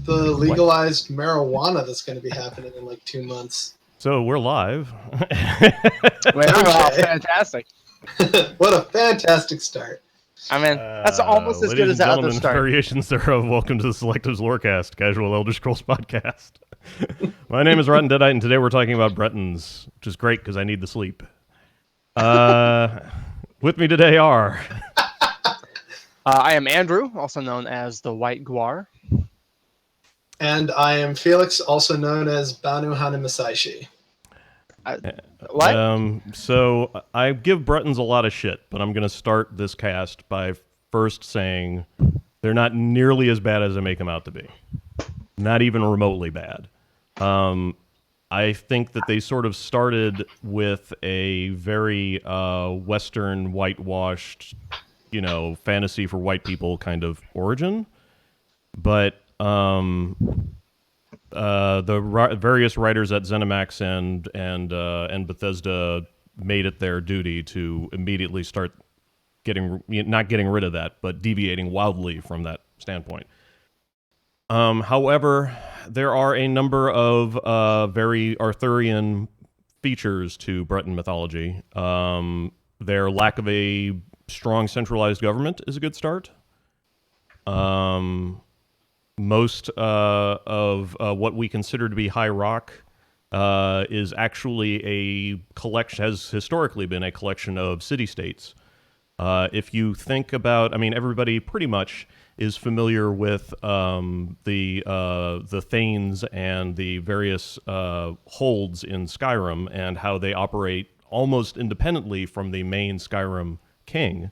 the legalized marijuana that's going to be happening in like 2 months. So we're live. Wow, fantastic. What a fantastic start. I mean, that's almost as good as the other start. Variations thereof, welcome to the Selectives Lorecast, casual Elder Scrolls podcast. My name is Rotten Deadite, and today we're talking about Bretons, which is great because I need the sleep. With me today are... I am Andrew, also known as the White Guar. And I am Felix, also known as Banu Hanamasaishi. What? So I give Bretons a lot of shit, but I'm going to start this cast by first saying they're not nearly as bad as I make them out to be. Not even remotely bad. I think that they sort of started with a very Western, whitewashed, fantasy for white people kind of origin. But the various writers at ZeniMax and Bethesda made it their duty to immediately start not getting rid of that, but deviating wildly from that standpoint. However, there are a number of very Arthurian features to Breton mythology. Their lack of a strong centralized government is a good start. Most of what we consider to be High Rock is actually a collection, has historically been a collection of city-states. If you think about, everybody pretty much is familiar with the Thanes and the various holds in Skyrim and how they operate almost independently from the main Skyrim king.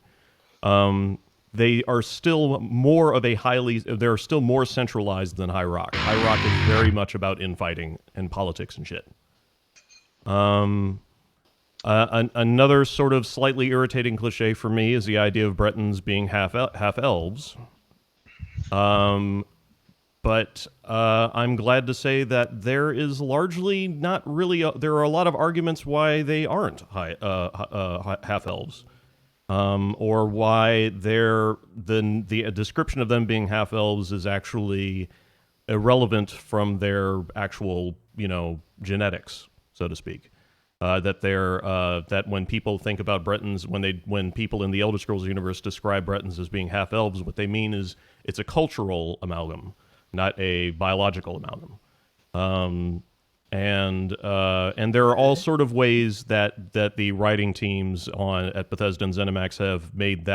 They are still more of they're still more centralized than High Rock. High Rock is very much about infighting and politics and shit. Another sort of slightly irritating cliche for me is the idea of Bretons being half elves. But I'm glad to say that there is largely not really. There are a lot of arguments why they aren't half elves. Or why the description of them being half elves is actually irrelevant from their actual, genetics, so to speak. That when people think about Bretons, when people in the Elder Scrolls universe describe Bretons as being half elves, what they mean is it's a cultural amalgam, not a biological amalgam. And there are all sort of ways that the writing teams at Bethesda and ZeniMax have made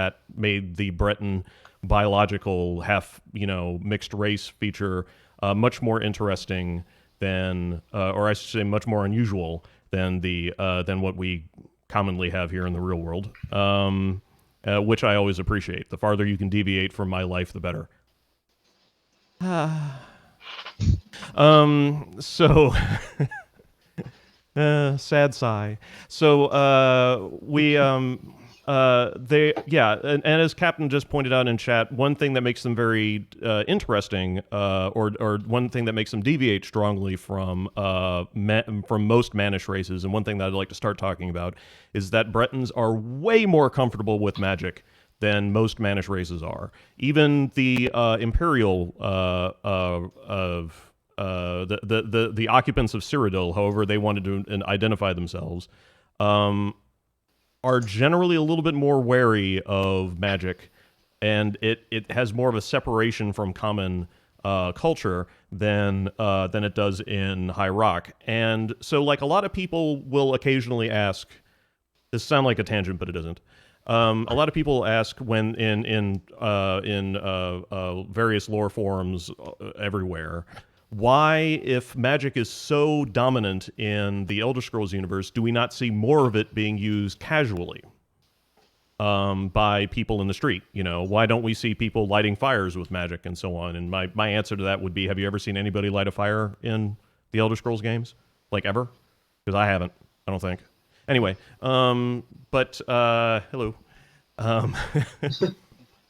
the Breton biological half mixed race feature much more interesting than, or I should say, much more unusual than what we commonly have here in the real world, which I always appreciate. The farther you can deviate from my life, the better. So sad sigh. So and as Captain just pointed out in chat, one thing that makes them very interesting, or one thing that makes them deviate strongly from most Mannish races, and one thing that I'd like to start talking about is that Bretons are way more comfortable with magic than most Mannish races are. Even the Imperial the occupants of Cyrodiil, however they wanted to identify themselves, are generally a little bit more wary of magic, and it has more of a separation from common culture than it does in High Rock. And so, like, a lot of people will occasionally ask, this sounds like a tangent, but it isn't. A lot of people ask when in various lore forums everywhere, why, if magic is so dominant in the Elder Scrolls universe, do we not see more of it being used casually by people in the street? Why don't we see people lighting fires with magic and so on? And my answer to that would be, have you ever seen anybody light a fire in the Elder Scrolls games? Like, ever? Because I haven't, I don't think. Anyway, hello.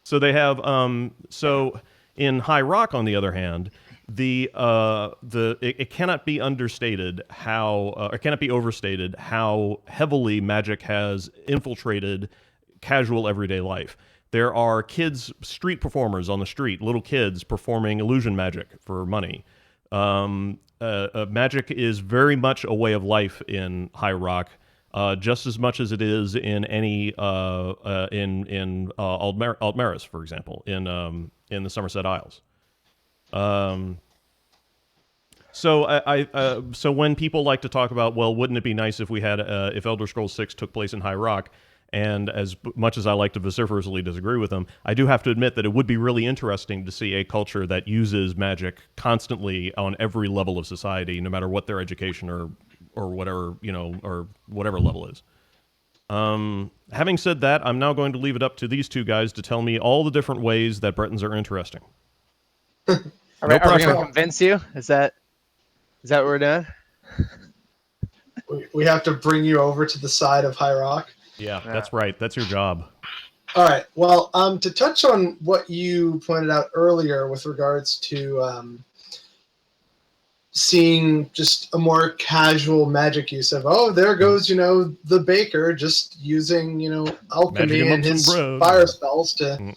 So they have, so in High Rock, on the other hand, it cannot be understated how, or cannot be overstated how heavily magic has infiltrated casual everyday life. There are street performers on the street, little kids performing illusion magic for money. Magic is very much a way of life in High Rock, just as much as it is in any in Altmaris, for example, in the Somerset Isles. So when people like to talk about, well, wouldn't it be nice if we had if Elder Scrolls 6 took place in High Rock? And as much as I like to vociferously disagree with them, I do have to admit that it would be really interesting to see a culture that uses magic constantly on every level of society, no matter what their education or whatever, or whatever level is. Having said that, I'm now going to leave it up to these two guys to tell me all the different ways that Bretons are interesting. Are we going to convince you? Is that what we're doing? We have to bring you over to the side of High Rock. Yeah, that's right. That's your job. All right. Well, to touch on what you pointed out earlier with regards to seeing just a more casual magic use of, there goes, the baker just using, alchemy and his fire spells to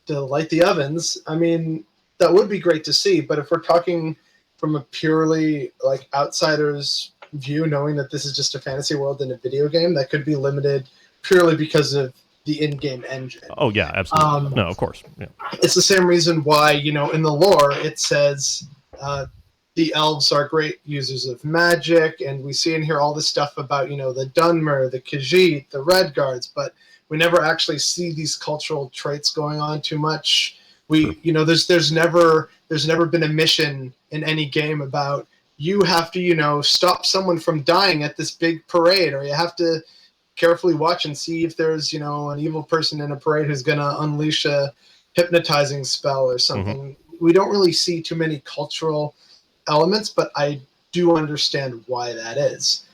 light the ovens. I mean, that would be great to see. But if we're talking from a purely like outsider's view, knowing that this is just a fantasy world in a video game, that could be limited purely because of the in-game engine. Oh yeah, absolutely. No, of course. Yeah. It's the same reason why, in the lore it says the elves are great users of magic, and we see in here all this stuff about, the Dunmer, the Khajiit, the Red Guards, but we never actually see these cultural traits going on too much. There's never been a mission in any game about you have to, stop someone from dying at this big parade, or you have to carefully watch and see if there's, an evil person in a parade who's going to unleash a hypnotizing spell or something. We don't really see too many cultural elements, but I do understand why that is.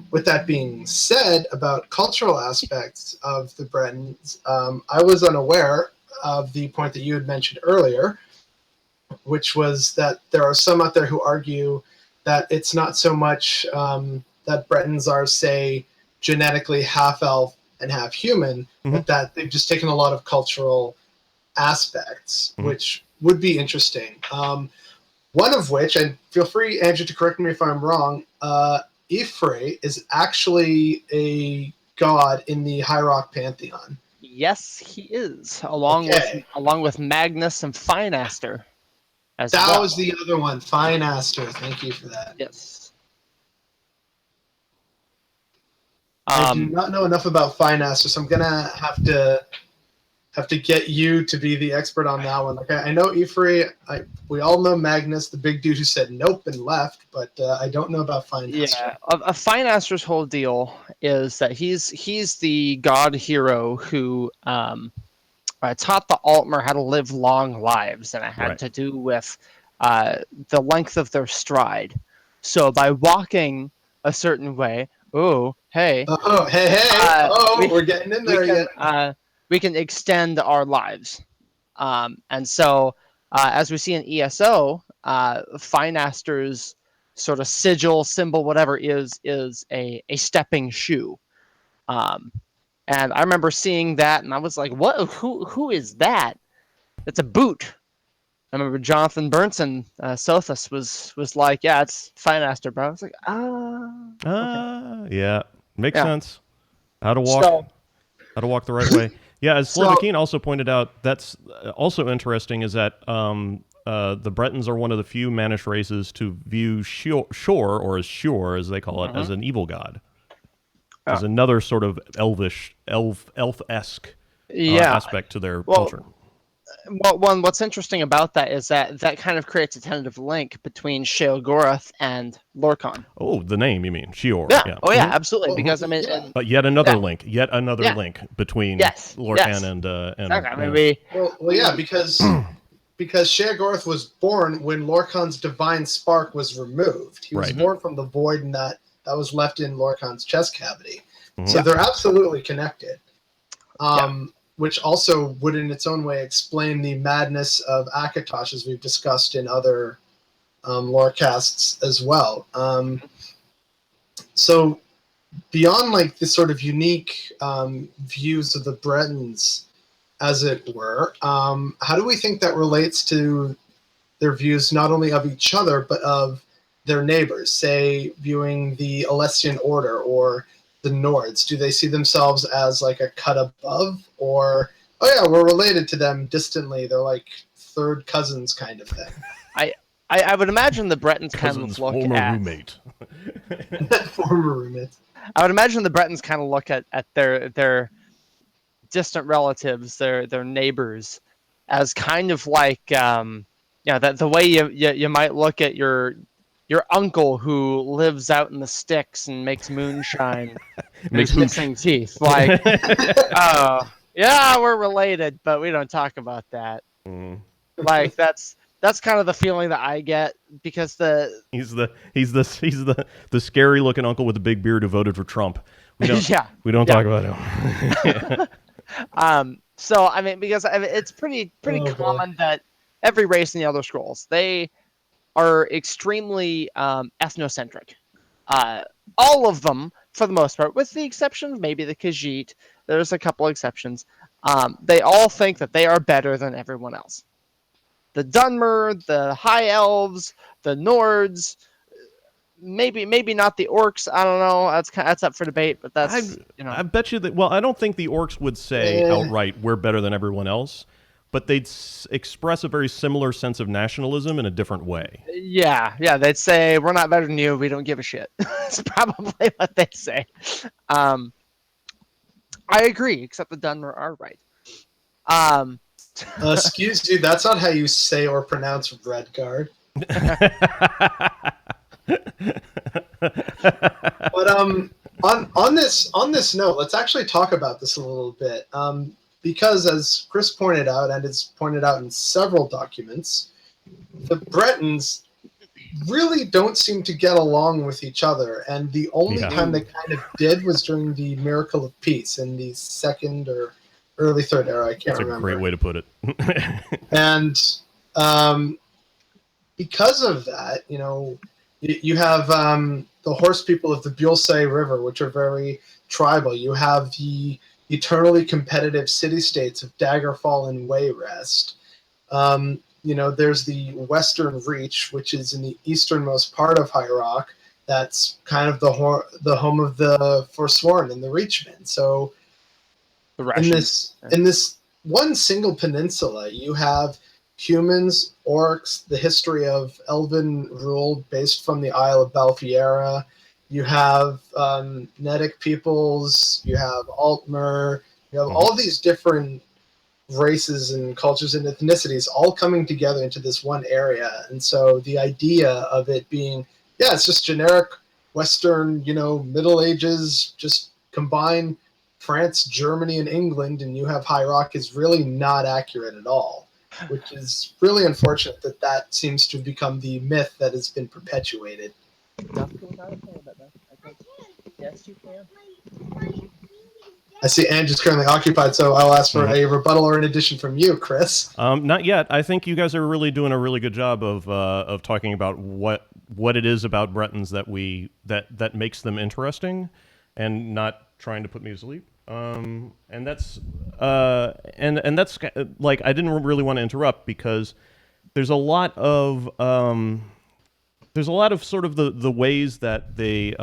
With that being said, about cultural aspects of the Bretons, I was unaware of the point that you had mentioned earlier, which was that there are some out there who argue that it's not so much that Bretons are, say, genetically half elf and half human, but that they've just taken a lot of cultural aspects, which would be interesting. One of which, and feel free, Andrew, to correct me if I'm wrong, Ifre is actually a god in the High Rock pantheon. Yes, he is, along with Magnus and Finaster. That was the other one, Finaster. Thank you for that. Yes. I do not know enough about Finaster, so I'm gonna have to get you to be the expert on that one. Okay, I know Ifre. We all know Magnus, the big dude who said nope and left, but I don't know about Finaster. Yeah, Finaster's whole deal is that he's the god hero who taught the Altmer how to live long lives, and it had to do with the length of their stride. So by walking a certain way, we're getting in there yet. We can extend our lives. And so, as we see in ESO, Finaster's sort of sigil, symbol, whatever, is a stepping shoe. And I remember seeing that, and I was like, "What? Who is that? It's a boot." I remember Jonathan Burnson, Sothis, was like, "Yeah, it's Finaster, bro." I was like, okay. Yeah, makes sense. How to walk the right way. Yeah, as Slovakine also pointed out, that's also interesting is that the Bretons are one of the few Mannish races to view Shor, or as Shur, as they call it, as an evil god. There's another sort of elf-esque aspect to their culture. Well, what's interesting about that is that kind of creates a tentative link between Sheogorath and Lorkhan. Oh, the name, you mean? Shior. Yeah. Oh, yeah, absolutely. Because, I mean... But yet another link between Lorkhan and... Okay, because Sheogorath was born when Lorkhan's divine spark was removed. He was born from the void, and that was left in Lorkhan's chest cavity. So they're absolutely connected. Which also would in its own way explain the madness of Akatosh, as we've discussed in other lorecasts as well. So beyond like this sort of unique views of the Bretons as it were. How do we think that relates to their views not only of each other, but of their neighbors, say, viewing the Alessian Order or the Nords? Do they see themselves as like a cut above, or, oh yeah, we're related to them distantly, they're like third cousins kind of thing? I would imagine the Bretons kind Cousin's of look former at roommate. Former roommates. I would imagine the Bretons kind of look at their distant relatives, their neighbors, as kind of like that the way you might look at your uncle who lives out in the sticks and makes moonshine and Makes is missing teeth. Like, oh yeah, we're related, but we don't talk about that. Mm. Like that's kind of the feeling that I get, because He's the scary looking uncle with the big beard who voted for Trump. We don't talk about him. So I mean, because it's pretty common that every race in the Elder Scrolls, they are extremely ethnocentric. All of them, for the most part, with the exception of maybe the Khajiit. There's a couple exceptions. They all think that they are better than everyone else. The Dunmer, the High Elves, the Nords, maybe not the Orcs. I don't know. That's up for debate. But that's I bet you that. Well, I don't think the Orcs would say outright we're better than everyone else, but they'd express a very similar sense of nationalism in a different way. Yeah. They'd say we're not better than you. We don't give a shit. That's probably what they say. I agree, except the Dunmer are right. Excuse you, that's not how you say or pronounce Redguard. But on this note, let's actually talk about this a little bit, because as Chris pointed out, and it's pointed out in several documents, the Bretons really don't seem to get along with each other, and the only time they kind of did was during the Miracle of Peace in the second or early third era. I can't remember. That's a great way to put it. And because of that, you have the horse people of the Builsay River, which are very tribal. You have the eternally competitive city-states of Daggerfall and Wayrest. There's the Western Reach, which is in the easternmost part of High Rock. That's kind of the home of the Forsworn and the Reachmen. So in this one single peninsula, you have humans, orcs, the history of elven rule based from the Isle of Balfiera. You have Nedic peoples. You have Altmer. You have all these different races and cultures and ethnicities all coming together into this one area. And so the idea of it being, it's just generic Western, Middle Ages, just combine France, Germany, and England, and you have High Rock, is really not accurate at all, which is really unfortunate that seems to have become the myth that has been perpetuated. Yes, you can. I see Andrew's currently occupied, so I'll ask for a rebuttal or an addition from you, Chris. Not yet. I think you guys are really doing a really good job of talking about what it is about Bretons that makes them interesting, and not trying to put me to sleep. And that's like, I didn't really want to interrupt, because there's a lot of sort of the ways that the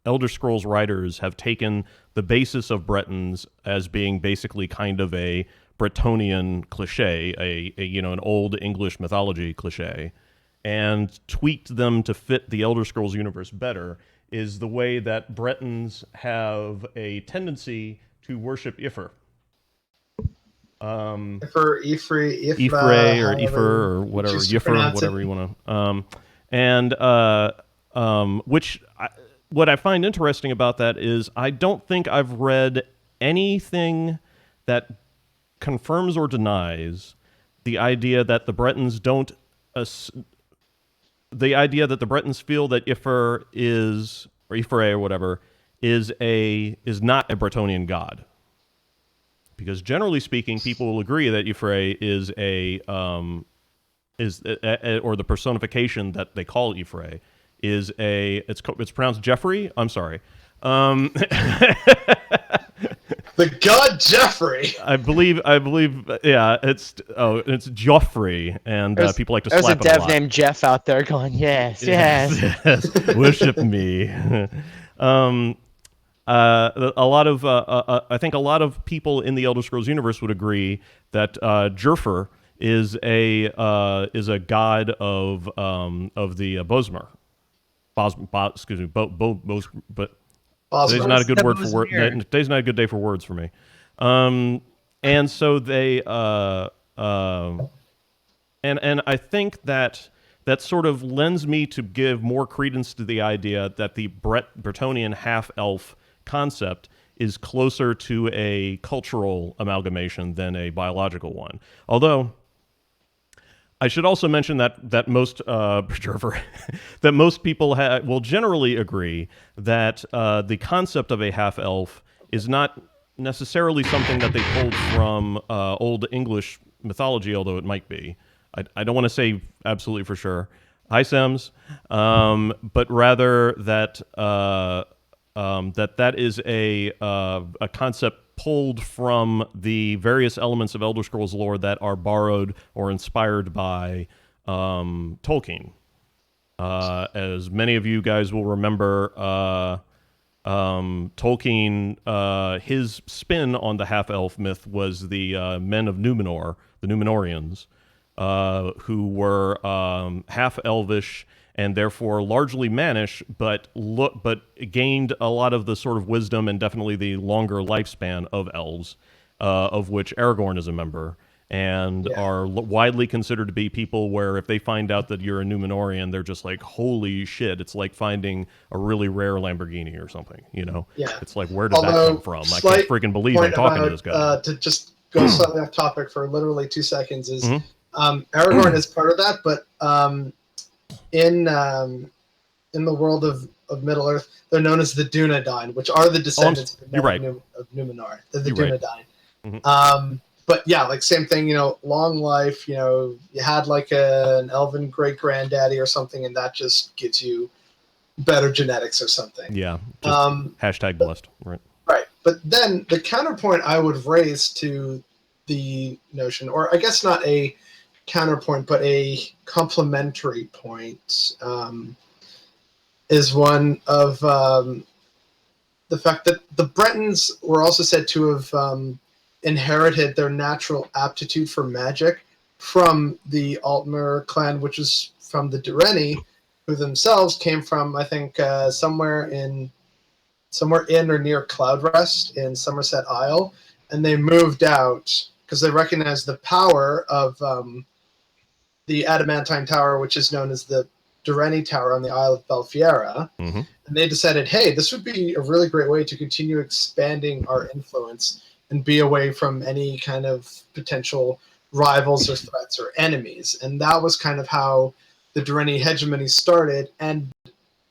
Elder Scrolls writers have taken the basis of Bretons as being basically kind of a Bretonian cliche, an old English mythology cliche, and tweaked them to fit the Elder Scrolls universe better, is the way that Bretons have a tendency to worship Ifer. Ifre, or Ifer, or whatever, Yifer, whatever you want to. What I find interesting about that is I don't think I've read anything that confirms or denies the idea that the Bretons don't. The idea that the Bretons feel that Ifer is, or Ifre or whatever, is not a Bretonian god. Because generally speaking, people will agree that Ifre is or the personification that they call Ifre is it's pronounced Jeffrey. I'm sorry. The god Jeffrey. I believe, yeah, it's Joffrey, and people like to There's a slap it a dev lot. named Jeff out there going, yes, yes. Yes, worship me. A lot of I think a lot of people in the Elder Scrolls universe would agree that Jerfer is a god of the Bosmer. Excuse me, but today's not a good word for word. Today's not a good day for words for me. And so they and I think that sort of lends me to give more credence to the idea that the Bretonian half-elf concept is closer to a cultural amalgamation than a biological one. Although I should also mention that most that most people will generally agree that the concept of a half-elf is not necessarily something that they pulled from Old English mythology, although it might be. I don't want to say absolutely for sure. Hi, Sems. But rather that that is a concept pulled from the various elements of Elder Scrolls lore that are borrowed or inspired by Tolkien. As many of you guys will remember, Tolkien, his spin on the half-elf myth was the men of Numenor, the Numenorians, who were half-elvish and therefore largely mannish, but gained a lot of the sort of wisdom and definitely the longer lifespan of elves, of which Aragorn is a member, and are widely considered to be people where if they find out that you're a Numenorian, they're just like, holy shit, it's like finding a really rare Lamborghini or something, you know? Yeah. It's like, where did that come from? I can't freaking believe I'm talking to this guy. To just go slightly off topic for literally 2 seconds is Aragorn is part of that, but in the world of Middle-earth, they're known as the Dunedain, which are the descendants of Numenor. They're the Dunedain. But yeah, like same thing, you know, long life, you know, you had like an elven great-granddaddy or something, and that just gives you better genetics or something. Yeah. Hashtag blessed, right? Right. But then the counterpoint I would raise to the notion, or I guess not a counterpoint, but a complementary point, is one of the fact that the Bretons were also said to have inherited their natural aptitude for magic from the Altmer clan, which is from the Durrani, who themselves came from, I think, somewhere in or near Cloudrest in Somerset Isle, and they moved out because they recognized the power of the Adamantium Tower, which is known as the Durrani Tower on the Isle of Belfiera. Mm-hmm. And they decided, hey, this would be a really great way to continue expanding our influence and be away from any kind of potential rivals or threats or enemies. And that was kind of how the Durrani hegemony started. And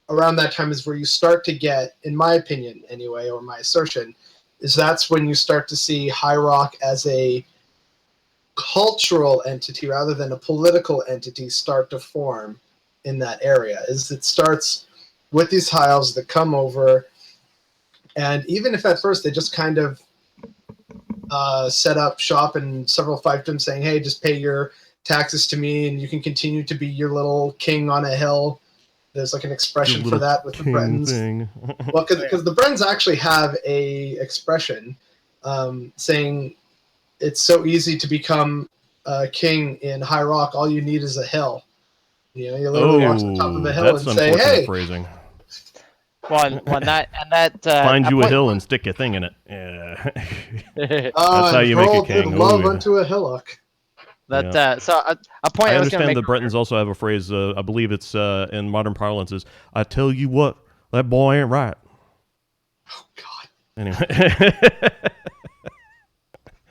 around that time is where you start to get, in my opinion anyway, or my assertion, is that's when you start to see High Rock as a cultural entity rather than a political entity start to form in that area. Is it starts with these high elves that come over, and even if at first they just kind of set up shop in several fiefdoms saying, hey, just pay your taxes to me and you can continue to be your little king on a hill. There's like an expression for that with the Bretons. Well, because the Bretons actually have a expression saying it's so easy to become a king in High Rock. All you need is a hill. You know, you literally walk to the top of a hill and say, "Hey." Phrasing. Well, that find you a hill and stick a thing in it. Yeah. That's how you make a king. Love unto a hillock. That so a point I was going to make. understand the Bretons also have a phrase. I believe it's in modern parlance is, "I tell you what, that boy ain't right." Oh God. Anyway.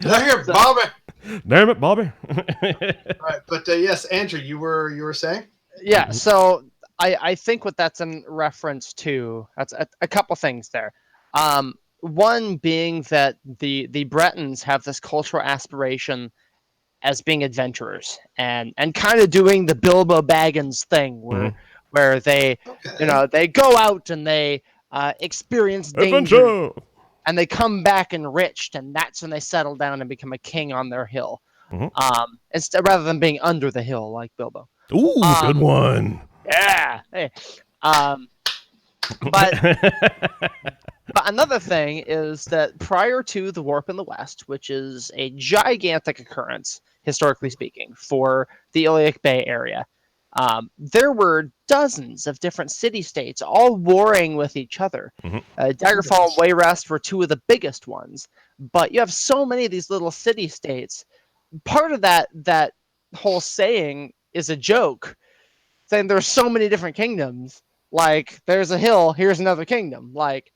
Dang it, Bobby. Damn it, Bobby. All right, but yes, Andrew, you were saying? Yeah. So I think what that's in reference to, that's a couple things there. One being that the Bretons have this cultural aspiration as being adventurers and kind of doing the Bilbo Baggins thing where they they go out and they experience danger. Adventure! and they come back enriched, and that's when they settle down and become a king on their hill. Instead, rather than being under the hill like Bilbo. Ooh, good one. Yeah. Hey. But another thing is that prior to the Warp in the West, which is a gigantic occurrence, historically speaking, for the Iliac Bay area, there were dozens of different city-states all warring with each other. Daggerfall and Wayrest were two of the biggest ones, but you have so many of these little city-states. Part of that whole saying is a joke, saying there's so many different kingdoms. Like, there's a hill, here's another kingdom. Like,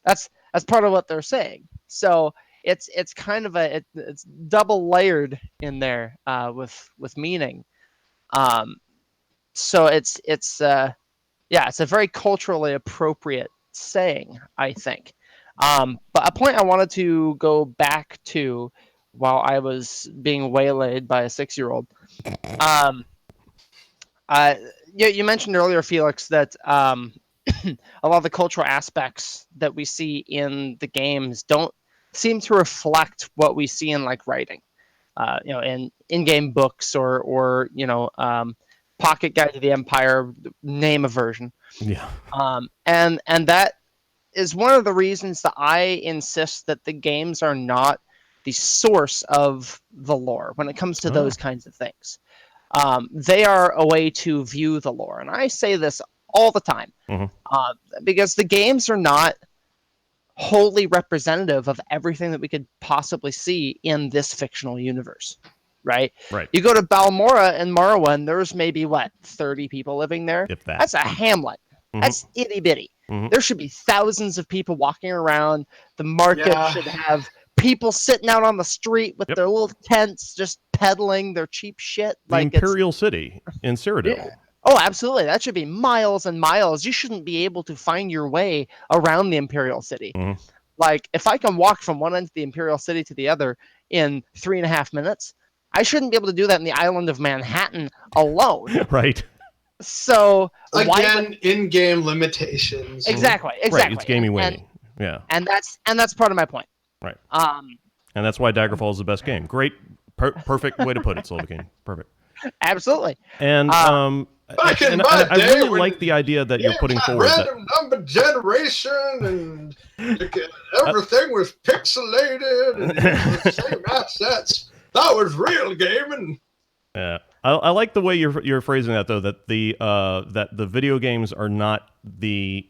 that's part of what they're saying. So it's kind of it's double layered in there with meaning. So it's a very culturally appropriate saying, I think. But a point I wanted to go back to while I was being waylaid by a 6-year-old. You mentioned earlier, Felix, that a lot of the cultural aspects that we see in the games don't seem to reflect what we see in like writing, in-game books or Pocket Guide to the Empire, name a version. Yeah. And that is one of the reasons that I insist that the games are not the source of the lore when it comes to those kinds of things. They are a way to view the lore. And I say this all the time because the games are not wholly representative of everything that we could possibly see in this fictional universe, right? You go to Balmora and Morrowind, there's maybe, 30 people living there? If that. That's a hamlet. That's itty-bitty. There should be thousands of people walking around. The market should have people sitting out on the street with their little tents just peddling their cheap shit. The Imperial City in Cyrodiil. Yeah. Oh, absolutely. That should be miles and miles. You shouldn't be able to find your way around the Imperial City. Like, if I can walk from one end of the Imperial City to the other in 3.5 minutes, I shouldn't be able to do that in the island of Manhattan alone. Right. So again, in-game limitations. Exactly. Right. It's gamey-wamey. Yeah. And that's part of my point. Right. And that's why Daggerfall is the best game. Great, perfect way to put it, Slovakian. Perfect. Absolutely. And back in my I day, really like the idea that you're putting forward. Random number generation and everything was pixelated and the same assets. That was real gaming. Yeah, I like the way you're phrasing that, though. That the video games are not the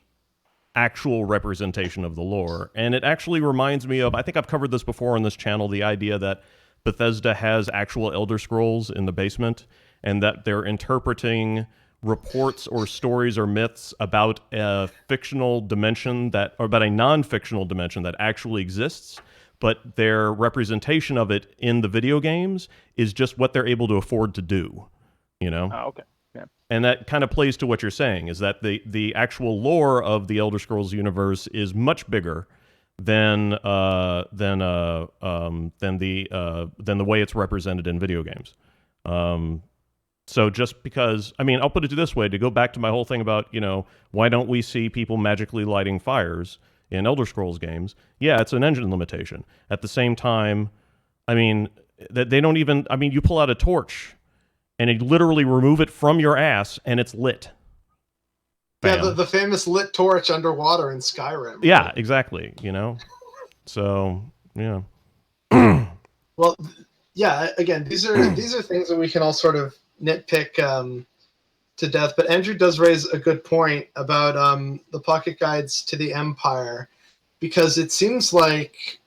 actual representation of the lore, and it actually reminds me of, I think I've covered this before on this channel, the idea that Bethesda has actual Elder Scrolls in the basement, and that they're interpreting reports or stories or myths about a fictional dimension or about a non-fictional dimension that actually exists, but their representation of it in the video games is just what they're able to afford to do, you know? Oh, okay. Yeah. And that kind of plays to what you're saying, is that the actual lore of the Elder Scrolls universe is much bigger than the way it's represented in video games. So just because, I mean, I'll put it this way, to go back to my whole thing about, why don't we see people magically lighting fires in Elder Scrolls games? Yeah, it's an engine limitation. At the same time, I mean, they don't even, I mean, you pull out a torch and you literally remove it from your ass and it's lit. Bam. Yeah, the famous lit torch underwater in Skyrim. Yeah, exactly, So, yeah. Well, yeah, again, these are things that we can all sort of nitpick to death, but Andrew does raise a good point about the pocket guides to the Empire, because it seems like,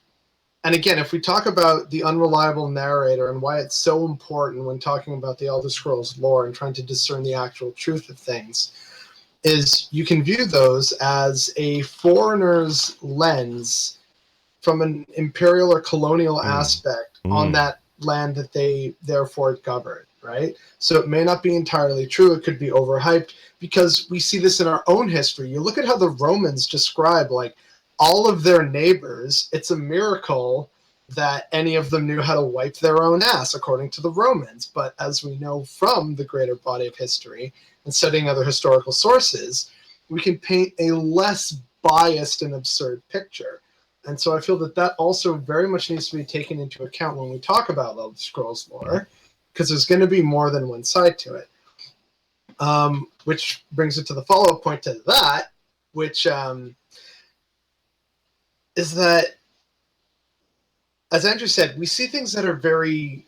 and again, if we talk about the unreliable narrator and why it's so important when talking about the Elder Scrolls lore and trying to discern the actual truth of things, is you can view those as a foreigner's lens from an imperial or colonial aspect on that land that they therefore govern, right? So it may not be entirely true. It could be overhyped, because we see this in our own history. You look at how the Romans describe, like, all of their neighbors. It's a miracle that any of them knew how to wipe their own ass, according to the Romans. But as we know from the greater body of history and studying other historical sources, we can paint a less biased and absurd picture. And so I feel that also very much needs to be taken into account when we talk about Elder Scrolls lore, because there's going to be more than one side to it. Which brings it to the follow-up point to that, which is that, as Andrew said, we see things that are very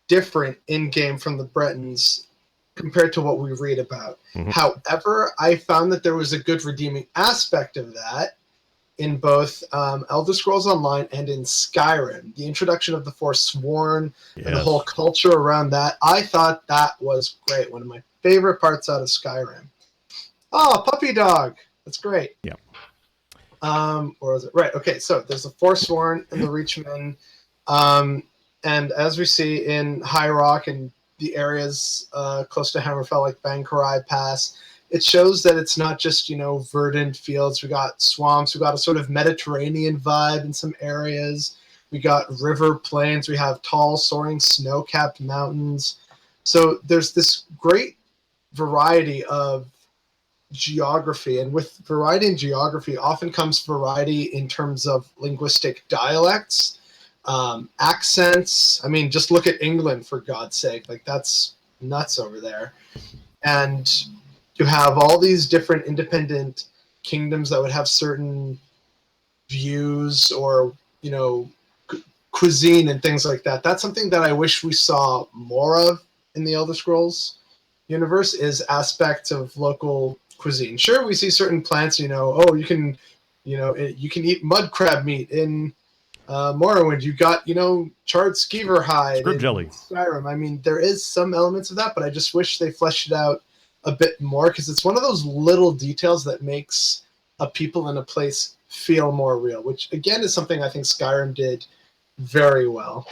different in-game from the Bretons compared to what we read about. However, I found that there was a good redeeming aspect of that in both Elder Scrolls Online and in Skyrim. The introduction of the Forsworn and the whole culture around that, I thought that was great. One of my favorite parts out of Skyrim. Oh, puppy dog. That's great. Yeah. Or was it? Right, okay, so there's the Forsworn and the Reachmen. And as we see in High Rock and the areas close to Hammerfell, like Bankarai Pass, it shows that it's not just, verdant fields. We got swamps. We got a sort of Mediterranean vibe in some areas. We got river plains. We have tall, soaring, snow-capped mountains. So there's this great variety of geography. And with variety in geography often comes variety in terms of linguistic dialects, accents. I mean, just look at England, for God's sake. Like, that's nuts over there. And you have all these different independent kingdoms that would have certain views or, cuisine and things like that. That's something that I wish we saw more of in the Elder Scrolls universe, is aspects of local cuisine. Sure, we see certain plants, you can eat mud crab meat in Morrowind. You got, charred skeever hide Scrib in jelly. Skyrim. I mean, there is some elements of that, but I just wish they fleshed it out a bit more, because it's one of those little details that makes a people in a place feel more real, which again is something I think Skyrim did very well.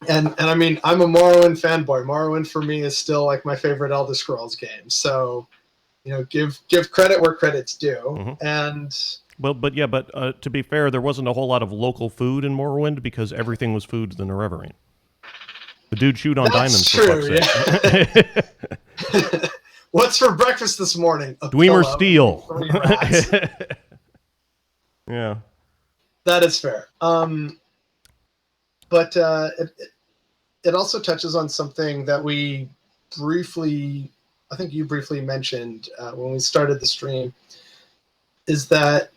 And I mean, I'm a Morrowind fanboy. Morrowind for me is still like my favorite Elder Scrolls game. So, give credit where credit's due. And well, but to be fair, there wasn't a whole lot of local food in Morrowind because everything was food in the Nerevarine. The dude chewed on diamonds. True, for fuck's sake. What's for breakfast this morning? A Dwemer pillow Steel. and 3 rats. Yeah. That is fair. But it also touches on something that I think you briefly mentioned when we started the stream, is that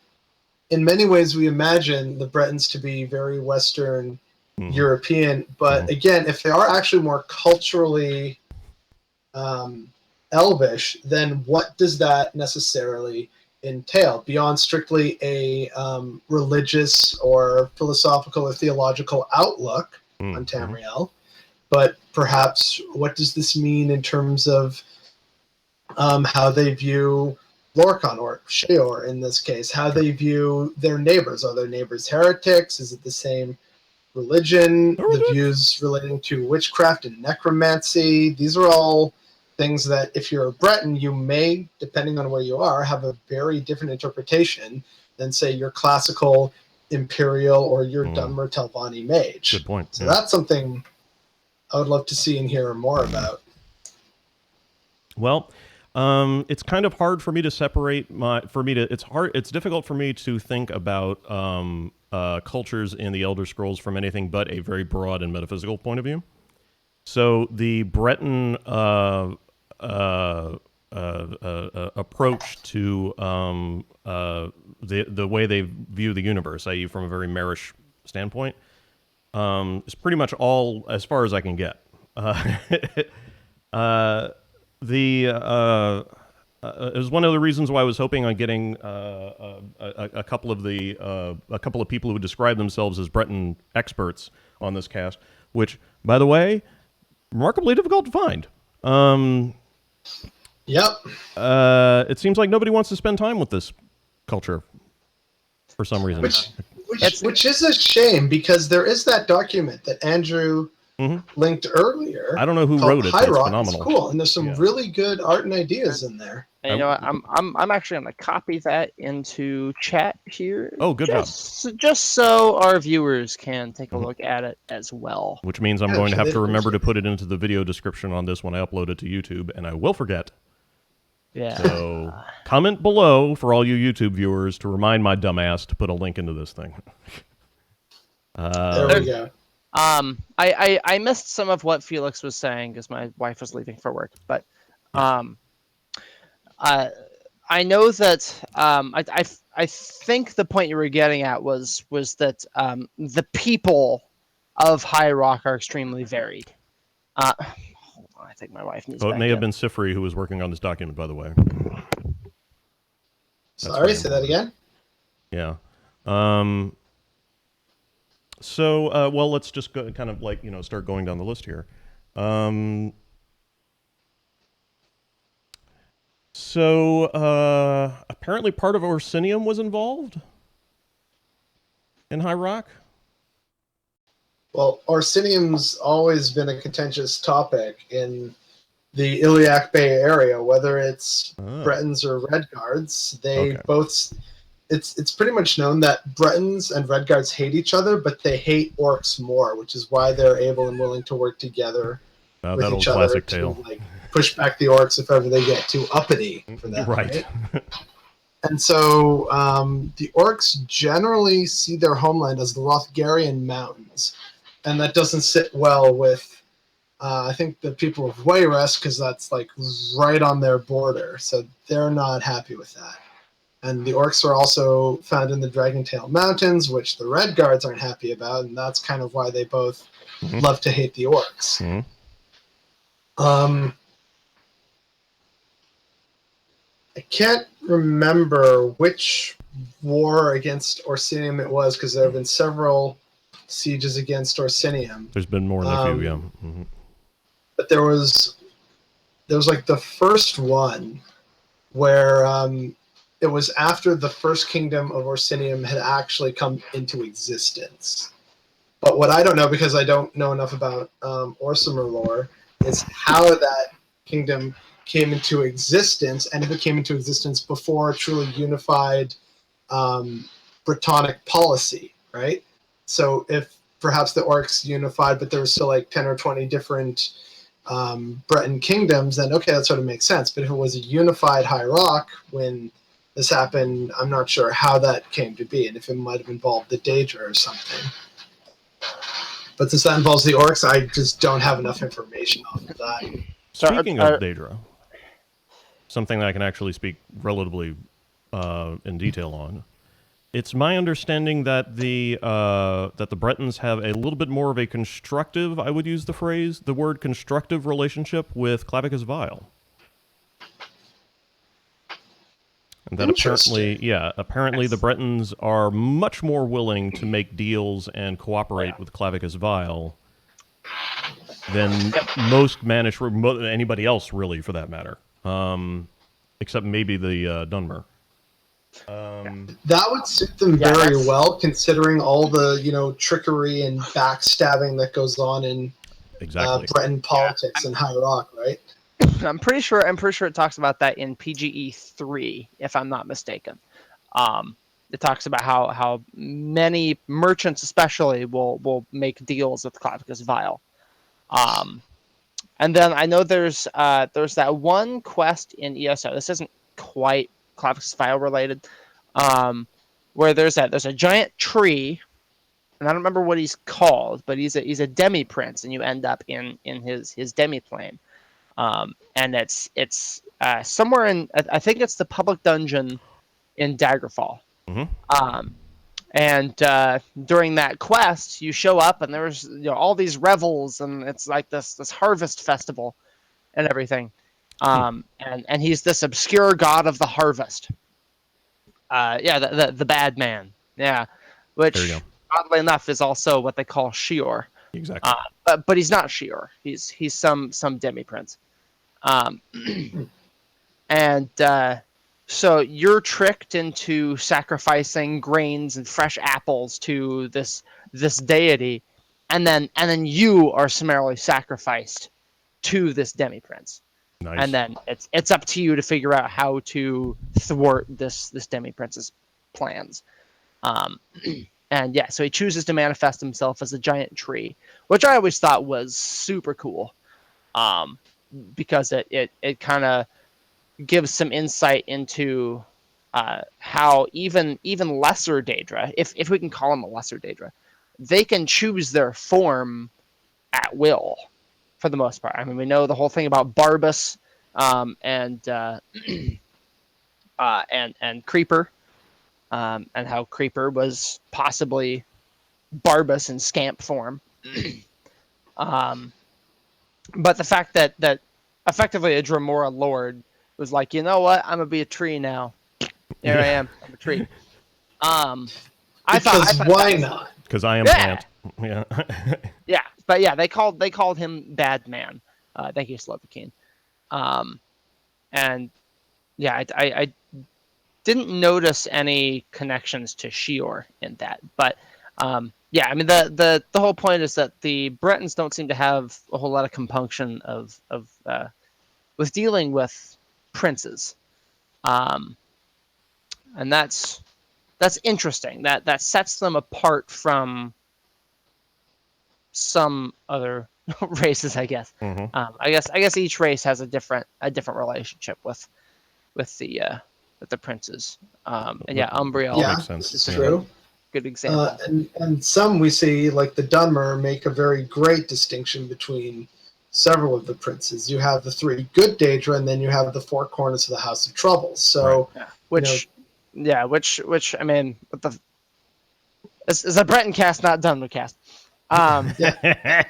in many ways we imagine the Bretons to be very Western European, but again, if they are actually more culturally Elvish, then what does that necessarily entail beyond strictly a religious or philosophical or theological outlook on Tamriel? But perhaps what does this mean in terms of how they view Lorkhan, or Sheor in this case, how they view their neighbors? Are their neighbors heretics? Is it the same religion? The views relating to witchcraft and necromancy? These are all things that if you're a Breton, you may, depending on where you are, have a very different interpretation than, say, your classical Imperial or your Dunmer Telvanni mage. Good point. So that's something I would love to see and hear more about. Well, it's kind of hard for me to separate it's difficult for me to think about cultures in the Elder Scrolls from anything but a very broad and metaphysical point of view. So the Breton approach to the way they view the universe, i.e. from a very marish standpoint, is pretty much all as far as I can get. It was one of the reasons why I was hoping on getting a couple of people who would describe themselves as Breton experts on this cast, which, by the way, remarkably difficult to find. Yep. It seems like nobody wants to spend time with this culture for some reason. Which is a shame, because there is that document that Andrew linked earlier. I don't know who wrote it, but it's phenomenal. It's cool, and there's some really good art and ideas in there. And you know what? I'm actually going to copy that into chat here. Oh, good job. Just so our viewers can take a look at it as well. Which means I'm going to have to remember to put it into the video description on this when I upload it to YouTube, and I will forget. Yeah. So comment below for all you YouTube viewers to remind my dumbass to put a link into this thing. There we go. I missed some of what Felix was saying because my wife was leaving for work, but I know that I think the point you were getting at was that the people of High Rock are extremely varied. Hold on, I think my wife needs. Oh, it back may have in. been Sifri who was working on this document, by the way. Sorry, say that again. Yeah. So, well, let's just go, kind of like, start going down the list here. So, apparently part of Orsinium was involved in High Rock. Well, Orsinium's always been a contentious topic in the Iliac Bay area, whether it's Bretons or Redguards. They both. It's pretty much known that Bretons and Redguards hate each other, but they hate orcs more, which is why they're able and willing to work together with that each old other classic to tale. like push back the orcs if ever they get too uppity for them. Right. And so the orcs generally see their homeland as the Rothgarian Mountains, and that doesn't sit well with I think the people of Wayrest, because that's like right on their border, so they're not happy with that. And the orcs are also found in the Dragontail Mountains, which the Redguards aren't happy about, and that's kind of why they both love to hate the orcs. I can't remember which war against Orsinium it was, because there have been several sieges against Orsinium. There's been more than a few, yeah. But there was like the first one where it was after the first kingdom of Orsinium had actually come into existence. But what I don't know, because I don't know enough about Orsimer lore, is how that kingdom came into existence, and if it came into existence before a truly unified Bretonic policy, right? So if perhaps the orcs unified, but there was still like 10 or 20 different Breton kingdoms, then okay, that sort of makes sense. But if it was a unified High Rock when this happened, I'm not sure how that came to be, and if it might have involved the Daedra or something. But since that involves the orcs, I just don't have enough information on that. Speaking of Daedra, something that I can actually speak relatively in detail on, it's my understanding that the Bretons have a little bit more of a constructive, I would use the word constructive relationship with Clavicus Vile. And that apparently the Bretons are much more willing to make deals and cooperate with Clavicus Vile than most anybody else, really, for that matter, except maybe the Dunmer. That would suit them very well, considering all the trickery and backstabbing that goes on in Breton politics and High Rock, right? I'm pretty sure it talks about that in PGE 3, if I'm not mistaken. It talks about how many merchants, especially, will make deals with Clavicus Vile. And then I know there's that one quest in ESO. This isn't quite Clavicus Vile related, where there's a giant tree, and I don't remember what he's called, but he's a demi prince, and you end up in his demi plane. And it's somewhere in, I think it's the public dungeon in Daggerfall. And during that quest, you show up and there's all these revels, and it's like this harvest festival and everything. And he's this obscure god of the harvest. The bad man. Yeah, which oddly enough is also what they call Shior. Exactly. But he's not Shior. He's some demi prince. So you're tricked into sacrificing grains and fresh apples to this deity, and then you are summarily sacrificed to this demi prince. Nice. And then it's up to you to figure out how to thwart this demi prince's plans. So he chooses to manifest himself as a giant tree, which I always thought was super cool. Because it kind of gives some insight into how even lesser Daedra, if we can call them a lesser Daedra, they can choose their form at will for the most part. I mean, we know the whole thing about Barbas and Creeper, and how Creeper was possibly Barbas in scamp form. But the fact that effectively a Dremora Lord was like, you know what, I'm gonna be a tree now. Here I am, I'm a tree. I Because thought why that was, not? Because I am Yeah. plant. Yeah. yeah, but yeah, they called him Bad Man. Thank you, Slovakine. And yeah, I didn't notice any connections to Shior in that, but yeah, I mean the whole point is that the Bretons don't seem to have a whole lot of compunction of with dealing with princes, and that's interesting. That sets them apart from some other races, I guess. Mhm. I guess each race has a different relationship with the princes. And yeah, That Umbriel Yeah, makes sense. this is is a Yeah. true. good example. And some we see, like the Dunmer, make a very great distinction between several of the princes. You have the three good Daedra, and then you have the four corners of the House of Troubles. So, Yeah. you know, Which I mean, is a Breton cast, not Dunmer cast. yeah.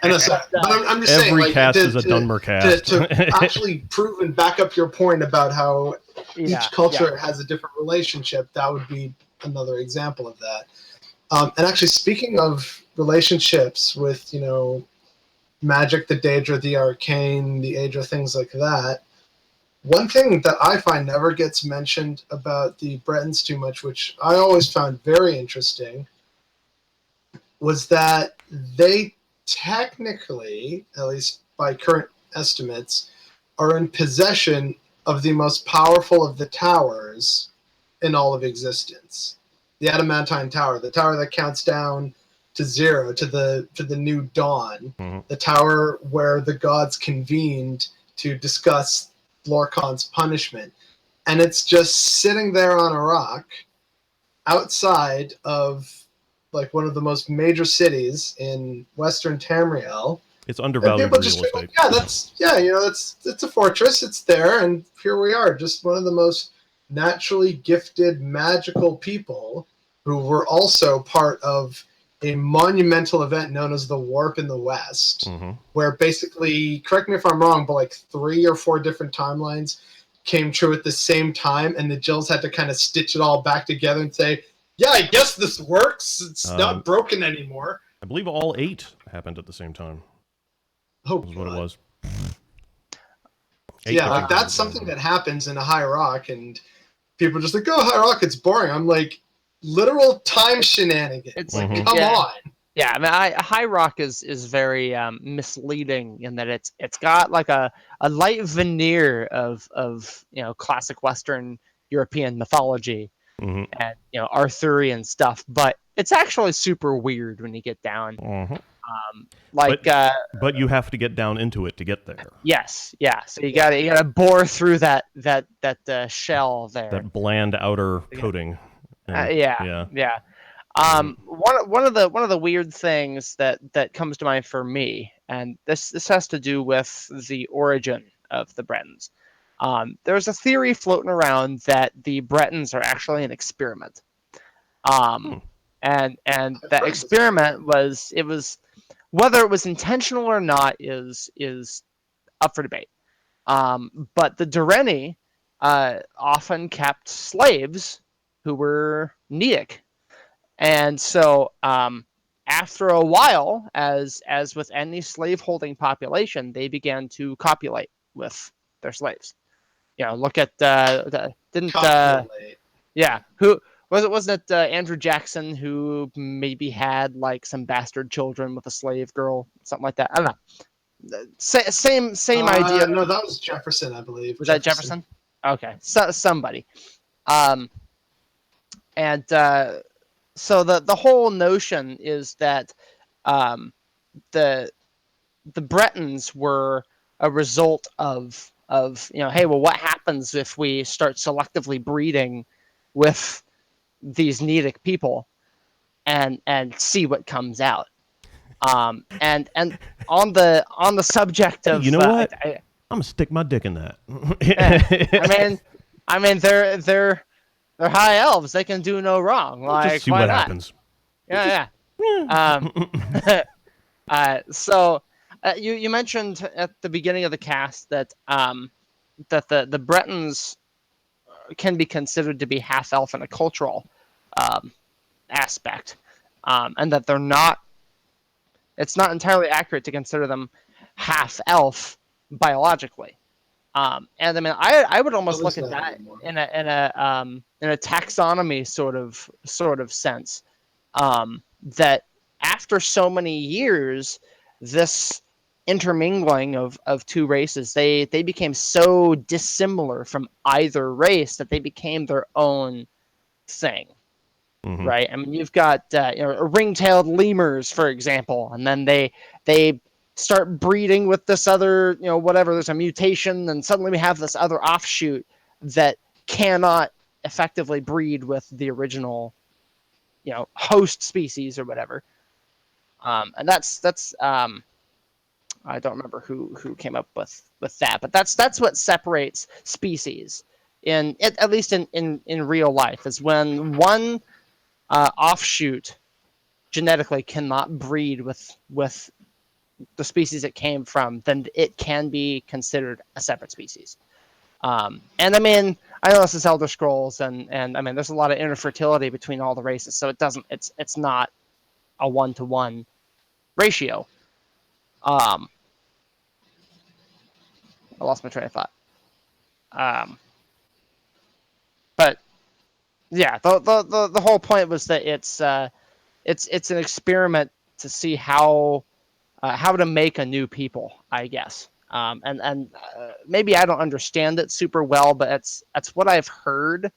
And but I'm just saying, Every like, cast is a Dunmer cast. to actually prove and back up your point about how Yeah, each culture has a different relationship, that would be another example of that. And actually, speaking of relationships with, magic, the Daedra, the arcane, the Aedra, things like that, one thing that I find never gets mentioned about the Bretons too much, which I always found very interesting, was that they technically, at least by current estimates, are in possession of the most powerful of the towers in all of existence. The Adamantium Tower, the tower that counts down to zero, to the new dawn, Mhm. the tower where the gods convened to discuss Lorkhan's punishment. And it's just sitting there on a rock outside of like one of the most major cities in Western Tamriel. It's And undervalued people just real feel like, estate. it's a fortress, it's there, and here we are, just one of the most naturally gifted, magical people who were also part of a monumental event known as the Warp in the West, Hmm. where basically, correct me if I'm wrong, but like 3 or 4 different timelines came true at the same time, and the Jills had to kind of stitch it all back together and say, yeah, I guess this works. It's not broken anymore. I believe all 8 happened at the same time. Oh, Was what it God. was. So 8 yeah, like different that's times. something that happens in a High Rock, and people are just like, "Oh, High Rock, it's boring." I'm like, literal time shenanigans. It's Like, Mhm. come on. Yeah, I mean, High Rock is very misleading in that it's got like a light veneer of classic Western European mythology Mhm. and Arthurian stuff, but it's actually super weird when you get down. Mhm. Like But you have to get down into it to get there. yes, yeah. So you gotta bore through that shell there. That bland outer coating. And, Yeah, yeah. yeah. Mhm. One of the weird things that comes to mind for me, and this has to do with the origin of the Bretons. There's a theory floating around that the Bretons are actually an experiment. Hmm. And I've that heard this experiment was whether it was intentional or not is up for debate. But the Dureni often kept slaves who were Nedic. And so after a while, as with any slaveholding population, they began to copulate with their slaves. Look at didn't copulate. yeah, who wasn't it Andrew Jackson who maybe had like some bastard children with a slave girl, something like that. I don't know. Same idea. No, that was Jefferson, I believe. Was that Jefferson? Okay, so somebody. Um, and so the whole notion is that um, the Bretons were a result of hey, well, what happens if we start selectively breeding with these Nedic people and see what comes out. And on the subject Hey, of you know what? I'm gonna stick my dick in that. I mean they're high elves. They can do no wrong. We'll just Like, see why what not? happens. Yeah. So you mentioned at the beginning of the cast that that the Bretons can be considered to be half elf in a cultural aspect, and that they're not. It's not entirely accurate to consider them half elf biologically. And I mean, I would almost look at that in a taxonomy sort of sense. That after so many years, this intermingling of two races, they became so dissimilar from either race that they became their own thing. Mm-hmm. Right? I mean, you've got ring-tailed lemurs, for example, and then they start breeding with this other, whatever. There's a mutation, and suddenly we have this other offshoot that cannot effectively breed with the original, host species or whatever. And that's I don't remember who came up with that, but that's what separates species at least in real life, is when one offshoot genetically cannot breed with the species it came from, then it can be considered a separate species. And I mean, I know this is Elder Scrolls, and I mean, there's a lot of infertility between all the races, so it's not a 1-to-1 ratio. I lost my train of thought. But yeah, the whole point was that it's an experiment to see how to make a new people, I guess. And maybe I don't understand it super well, but that's what I've heard,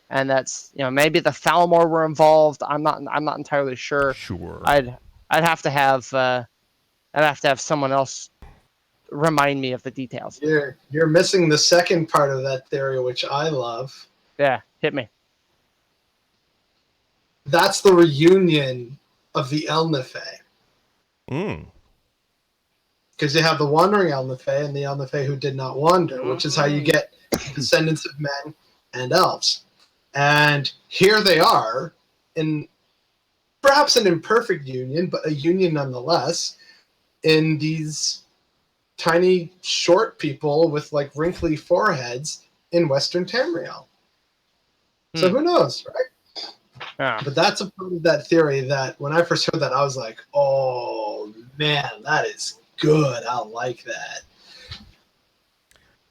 and that's, maybe the Falmor were involved. I'm not entirely sure. Sure. I'd have to have someone else remind me of the details. You're missing the second part of that theory, which I love. Yeah, hit me. That's the reunion of the Elnifey. Because you have the wandering Elnifey and the Elnifey who did not wander, which is how you get descendants of men and elves. And here they are, in perhaps an imperfect union, but a union nonetheless, in these tiny, short people with like wrinkly foreheads in Western Tamriel. So who knows, right? Yeah. But that's a part of that theory that when I first heard that, I was like, oh man, that is good. I like that.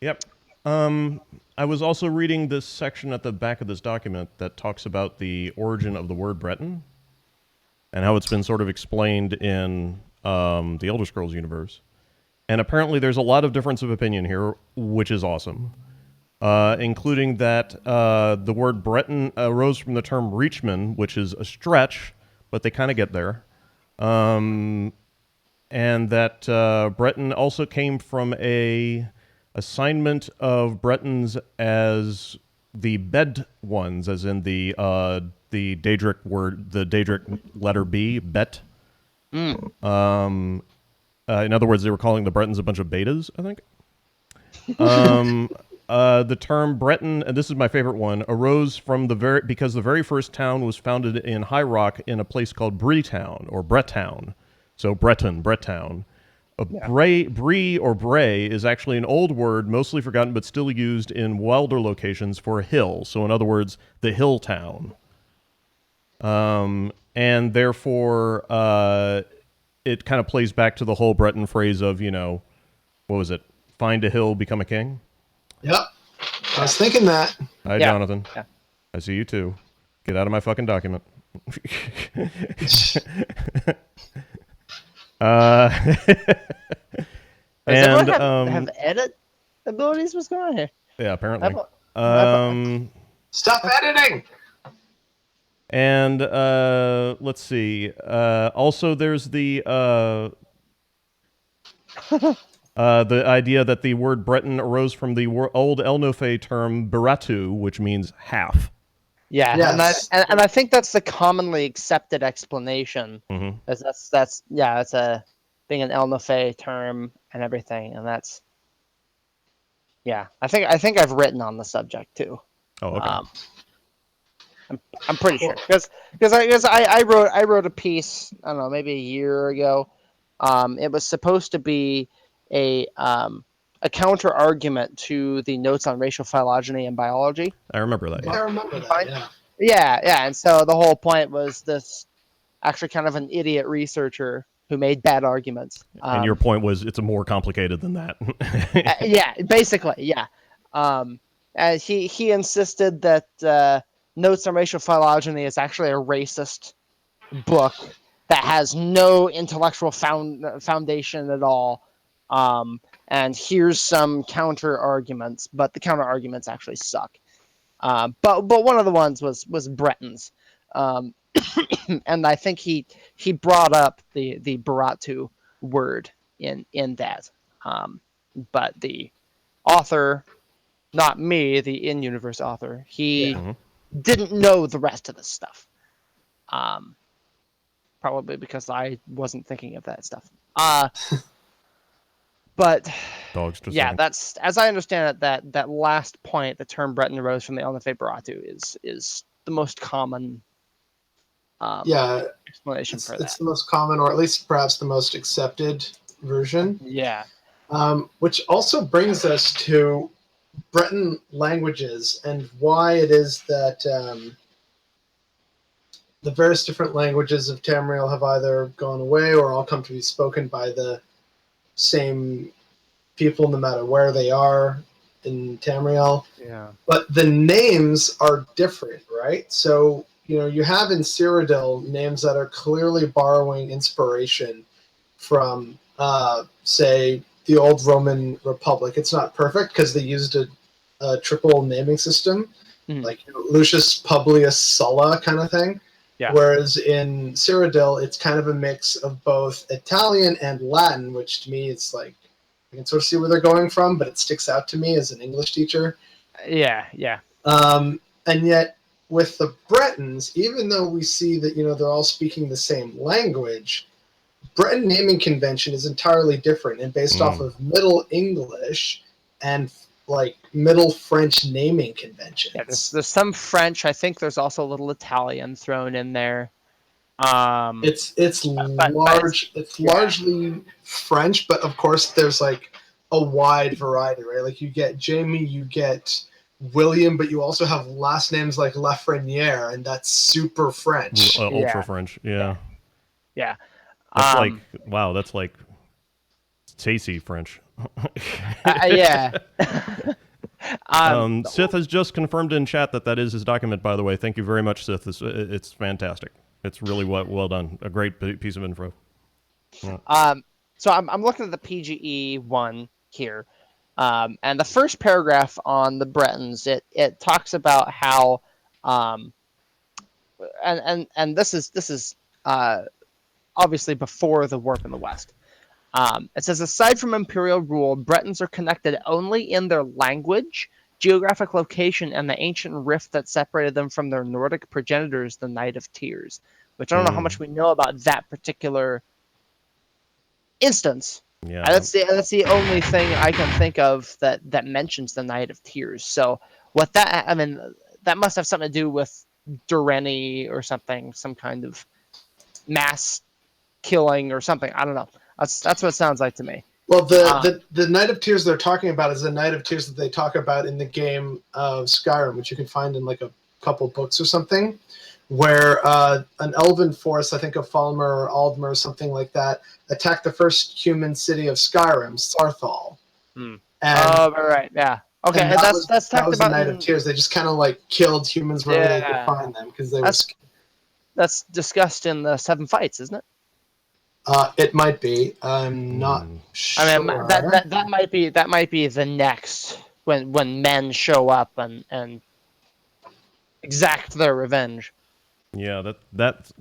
Yep. I was also reading this section at the back of this document that talks about the origin of the word Breton and how it's been sort of explained in the Elder Scrolls universe. And apparently there's a lot of difference of opinion here, which is awesome, including that the word Breton arose from the term reachman, which is a stretch, but they kind of get there. And that Breton also came from a assignment of Bretons as the bed ones, as in the Daedric word, the Daedric letter B, bet. In other words, they were calling the Bretons a bunch of betas, I think. The term Breton, and this is my favorite one, arose from because the very first town was founded in High Rock in a place called Bretown or Bretown. So Bretown. Brie or bray is actually an old word, mostly forgotten, but still used in wilder locations for hill. So in other words, the hill town. And therefore, it kind of plays back to the whole Breton phrase of, what was it? Find a hill, become a king? Yep. I was thinking that. Hi, Yeah. Jonathan. Yeah. I see you too. Get out of my fucking document. Does everyone have edit abilities? What's going on here? Yeah, apparently. Stop editing! And let's see. Also, there's the The idea that the word Breton arose from the old Elnofey term Beratu, which means half. Yeah, Yes. and I think that's the commonly accepted explanation. Mm-hmm. That's it's a being an Elnofey term and everything, and that's I think I've written on the subject too. Oh, okay. I'm pretty sure because I wrote a piece, I don't know, maybe a year ago. It was supposed to be a counter argument to the notes on racial phylogeny and biology. I remember that. I Yeah. remember that. Yeah. Yeah, and so the whole point was this actually kind of an idiot researcher who made bad arguments. And your point was it's more complicated than that. Yeah, basically, yeah. And he insisted that Notes on Racial Phylogeny is actually a racist book that has no intellectual foundation at all. And here's some counter arguments, but the counter arguments actually suck. But one of the ones was Bretons, and I think he brought up the Baratu word in that. But the author, not me, the in-universe author, he Yeah. didn't know the rest of the stuff. Probably because I wasn't thinking of that stuff. But Dogs, just a yeah, second. that's as I understand it. That last point, the term Breton arose from the Elnofey Baratu, is the most common Yeah. explanation for It's that. the most common, or at least perhaps the most accepted version. Yeah. Which also brings us to Breton languages and why it is that the various different languages of Tamriel have either gone away or all come to be spoken by the same people, no matter where they are in Tamriel. Yeah. But the names are different, right? So, you have in Cyrodiil names that are clearly borrowing inspiration from, say, the old Roman Republic. It's not perfect because they used a triple naming system, like Lucius Publius Sulla kind of thing. Yeah. Whereas in Cyrodiil, it's kind of a mix of both Italian and Latin, which to me is like, I can sort of see where they're going from, but it sticks out to me as an English teacher. Yeah. And yet, with the Bretons, even though we see that they're all speaking the same language, Breton naming convention is entirely different and based off of Middle English and like Middle French naming conventions. Yeah, there's some French. I think there's also a little Italian thrown in there. It's largely French, but of course there's like a wide variety, right? Like you get Jamie, you get William, but you also have last names like Lafreniere, and that's super French. Ultra French. Yeah. Yeah. That's that's like tasty French. Yeah. Sith has just confirmed in chat that is his document, by the way. Thank you very much, Sith. It's fantastic. It's really well done. A great piece of info. Yeah. So I'm looking at the PGE one here, and the first paragraph on the Bretons, it talks about how, and this is obviously before the warp in the West. It says, aside from imperial rule, Bretons are connected only in their language, geographic location, and the ancient rift that separated them from their Nordic progenitors, the Night of Tears. Which I don't know how much we know about that particular instance. Yeah, that's the only thing I can think of that mentions the Night of Tears. So that must have something to do with Durrani or something, some kind of mass killing or something. I don't know. That's what it sounds like to me. Well, the Night of Tears they're talking about is the Night of Tears that they talk about in the game of Skyrim, which you can find in like a couple books or something, where an elven force, I think of Falmer or Aldmer or something like that, attacked the first human city of Skyrim, Sarthal. And, right, yeah. Okay, and that's talked that was about the Night of Tears. They just kind of like killed humans wherever they could find them because they were. That's discussed in the Seven Fights, isn't it? It might be. I'm not sure. I mean, that might be the next when men show up and exact their revenge. Yeah, that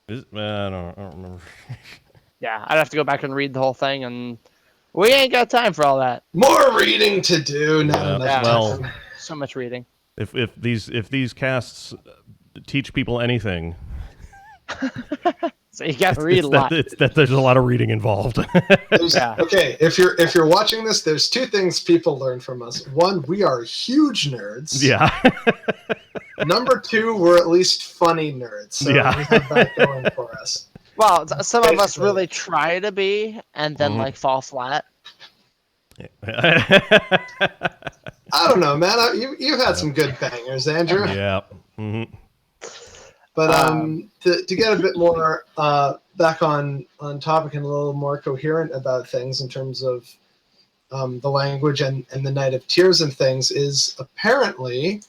is. I don't remember. Yeah, I'd have to go back and read the whole thing, and we ain't got time for all that. More reading to do. Not Yeah, enough well, time. So much reading. if these casts teach people anything, So you got to read a lot. it's that there's a lot of reading involved. Yeah. Okay, if you're watching this, there's two things people learn from us. One, we are huge nerds. Yeah. Number two, we're at least funny nerds. So Yeah. we have that going for us. Well, some of us Basically. really try to be, and then like fall flat. I don't know, man. You've had some good bangers, Andrew. Yeah. hmm But to get a bit more back on topic and a little more coherent about things in terms of the language and the Night of Tears and things is apparently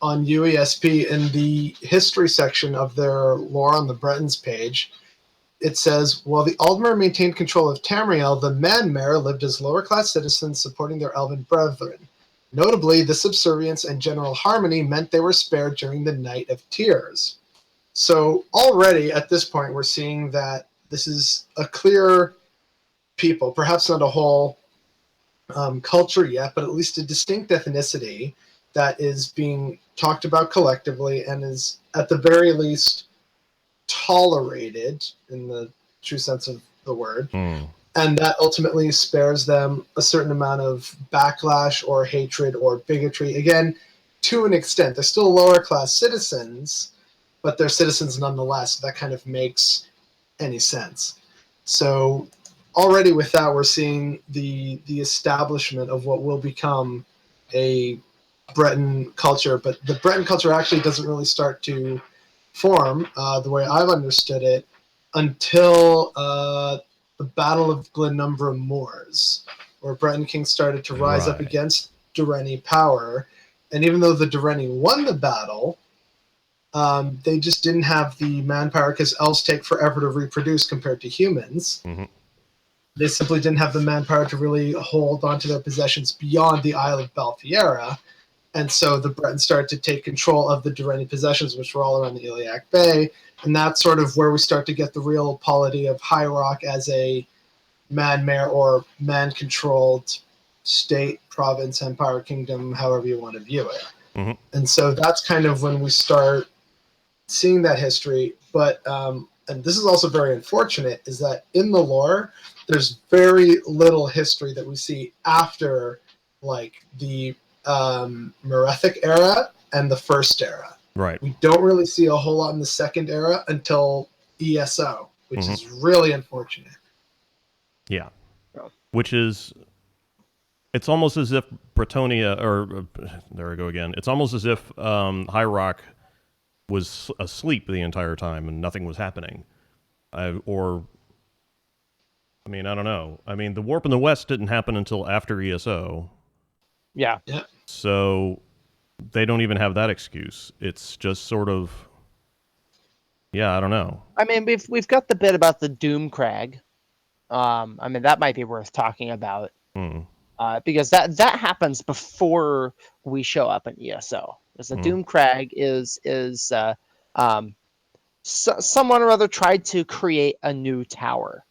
on UESP in the history section of their lore on the Bretons page. It says, while the Aldmer maintained control of Tamriel, the Manmer lived as lower-class citizens supporting their elven brethren. Notably, this subservience and general harmony meant they were spared during the Night of Tears. So already at this point, we're seeing that this is a clear people, perhaps not a whole culture yet, but at least a distinct ethnicity that is being talked about collectively and is, at the very least, tolerated in the true sense of the word, and that ultimately spares them a certain amount of backlash or hatred or bigotry. Again, to an extent, they're still lower class citizens, but they're citizens nonetheless. That kind of makes any sense. So already with that, we're seeing the establishment of what will become a Breton culture, but the Breton culture actually doesn't really start to form, the way I've understood it, until the Battle of Glenumbra Moors, where Breton kings started to rise up Right. against Durrani power. And even though the Durrani won the battle, they just didn't have the manpower because elves take forever to reproduce compared to humans. They simply didn't have the manpower to really hold onto their possessions beyond the Isle of Balfiera. And so the Bretons started to take control of the Durrani possessions, which were all around the Iliac Bay. And that's sort of where we start to get the real polity of High Rock as a man-mayor or man-controlled state, province, empire, kingdom, however you want to view it. And so that's kind of when we start seeing that history. But, and this is also very unfortunate, is that in the lore, there's very little history that we see after, like, the Merethic era and the first era. Right. We don't really see a whole lot in the second era until ESO, which is really unfortunate. Yeah. Which is, it's almost as if Bretonia, or there I go again. It's almost as if High Rock was asleep the entire time and nothing was happening. I mean, I don't know. I mean, the warp in the West didn't happen until after ESO. Yeah. So they don't even have that excuse. It's just sort of, yeah, I don't know. I mean, we've got the bit about the Doom Crag. I mean, that might be worth talking about. Because that happens before we show up in ESO. Because the Doom Crag is someone or other tried to create a new tower,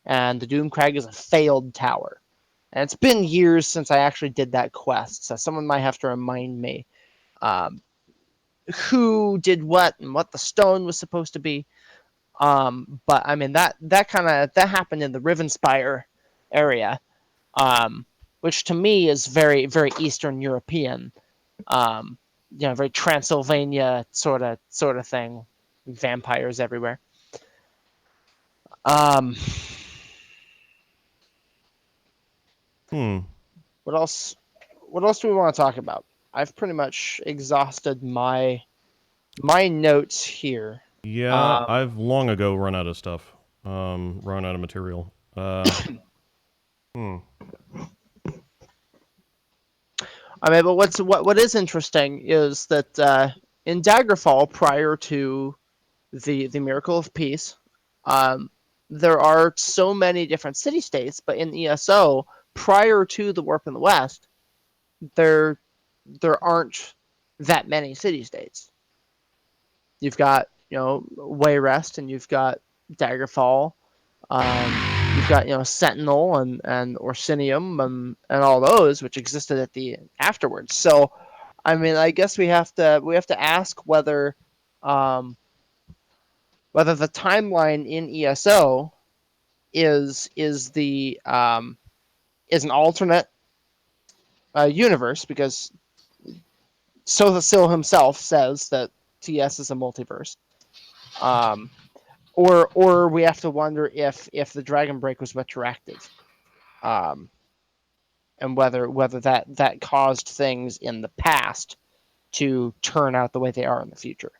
and the Doom Crag is a failed tower. And it's been years since I actually did that quest, so someone might have to remind me who did what and what the stone was supposed to be. But I mean that happened in the Rivenspire area, which to me is very, very Eastern European, very Transylvania sort of thing, vampires everywhere. What else? What else do we want to talk about? I've pretty much exhausted my notes here. Yeah, I've long ago run out of stuff. Run out of material. I mean, but what is interesting is that in Daggerfall, prior to the Miracle of Peace, there are so many different city states, but in ESO, prior to the Warp in the West, there aren't that many city states. You've got Wayrest, and you've got Daggerfall, You've got Sentinel and Orsinium and all those which existed at the afterwards. So, I mean, I guess we have to ask whether the timeline in ESO is an alternate universe, because Sil himself says that TS is a multiverse. Or we have to wonder if the Dragon Break was retroactive, and whether that caused things in the past to turn out the way they are in the future.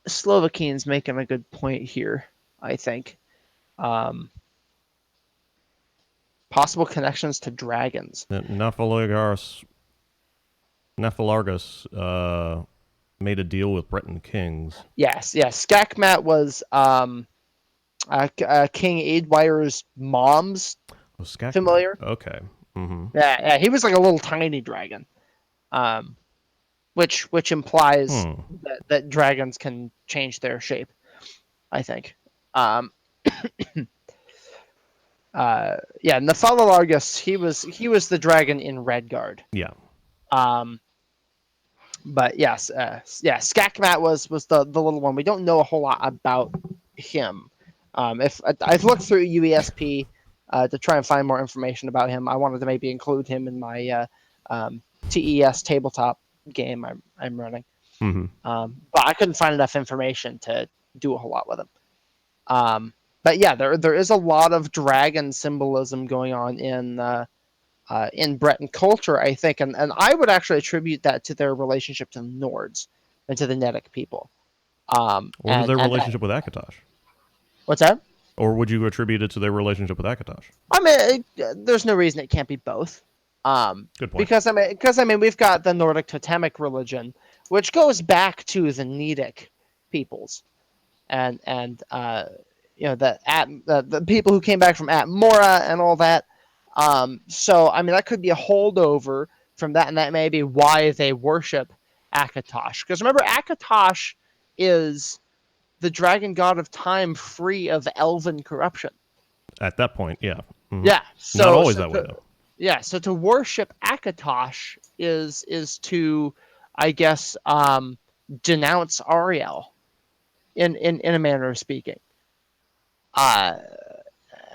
Slovakian's making a good point here, I think. Possible connections to dragons. Nephilargus made a deal with Breton kings. Yes. Skakmat was King Aedwire's mom's familiar. Okay. Mm-hmm. Yeah, he was like a little tiny dragon, which implies that dragons can change their shape, I think. Nephilargus, he was the dragon in Redguard. Yeah. But yes, Skakmat was the little one. We don't know a whole lot about him. If I've looked through UESP to try and find more information about him, I wanted to maybe include him in my TES tabletop game I'm running. Mm-hmm. But I couldn't find enough information to do a whole lot with him. But yeah, there is a lot of dragon symbolism going on in Breton culture, I think, and I would actually attribute that to their relationship to the Nords and to the Nedic people. Or to their relationship with Akatosh. What's that? Or would you attribute it to their relationship with Akatosh? I mean, there's no reason it can't be both. Good point. Because I mean, we've got the Nordic totemic religion, which goes back to the Nedic peoples, and the people who came back from Atmora and all that. So I mean, that could be a holdover from that, and that may be why they worship Akatosh. Because remember, Akatosh is the dragon god of time, free of elven corruption. At that point, yeah. Mm-hmm. Yeah. So, not always that way, though. Yeah. So to worship Akatosh is to, I guess, denounce Ariel, in a manner of speaking. And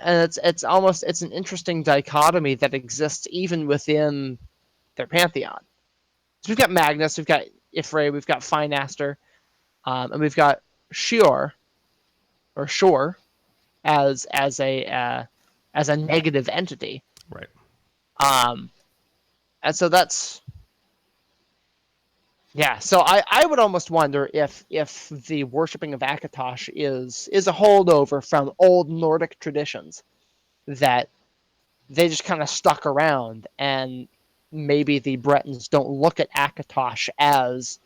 it's an interesting dichotomy that exists even within their pantheon. So we've got Magnus, we've got Ifre, we've got Finaster, and we've got Shor as a negative entity. Right. And so that's, yeah. So I would almost wonder if the worshipping of Akatosh is a holdover from old Nordic traditions that they just kind of stuck around, and maybe the Bretons don't look at Akatosh as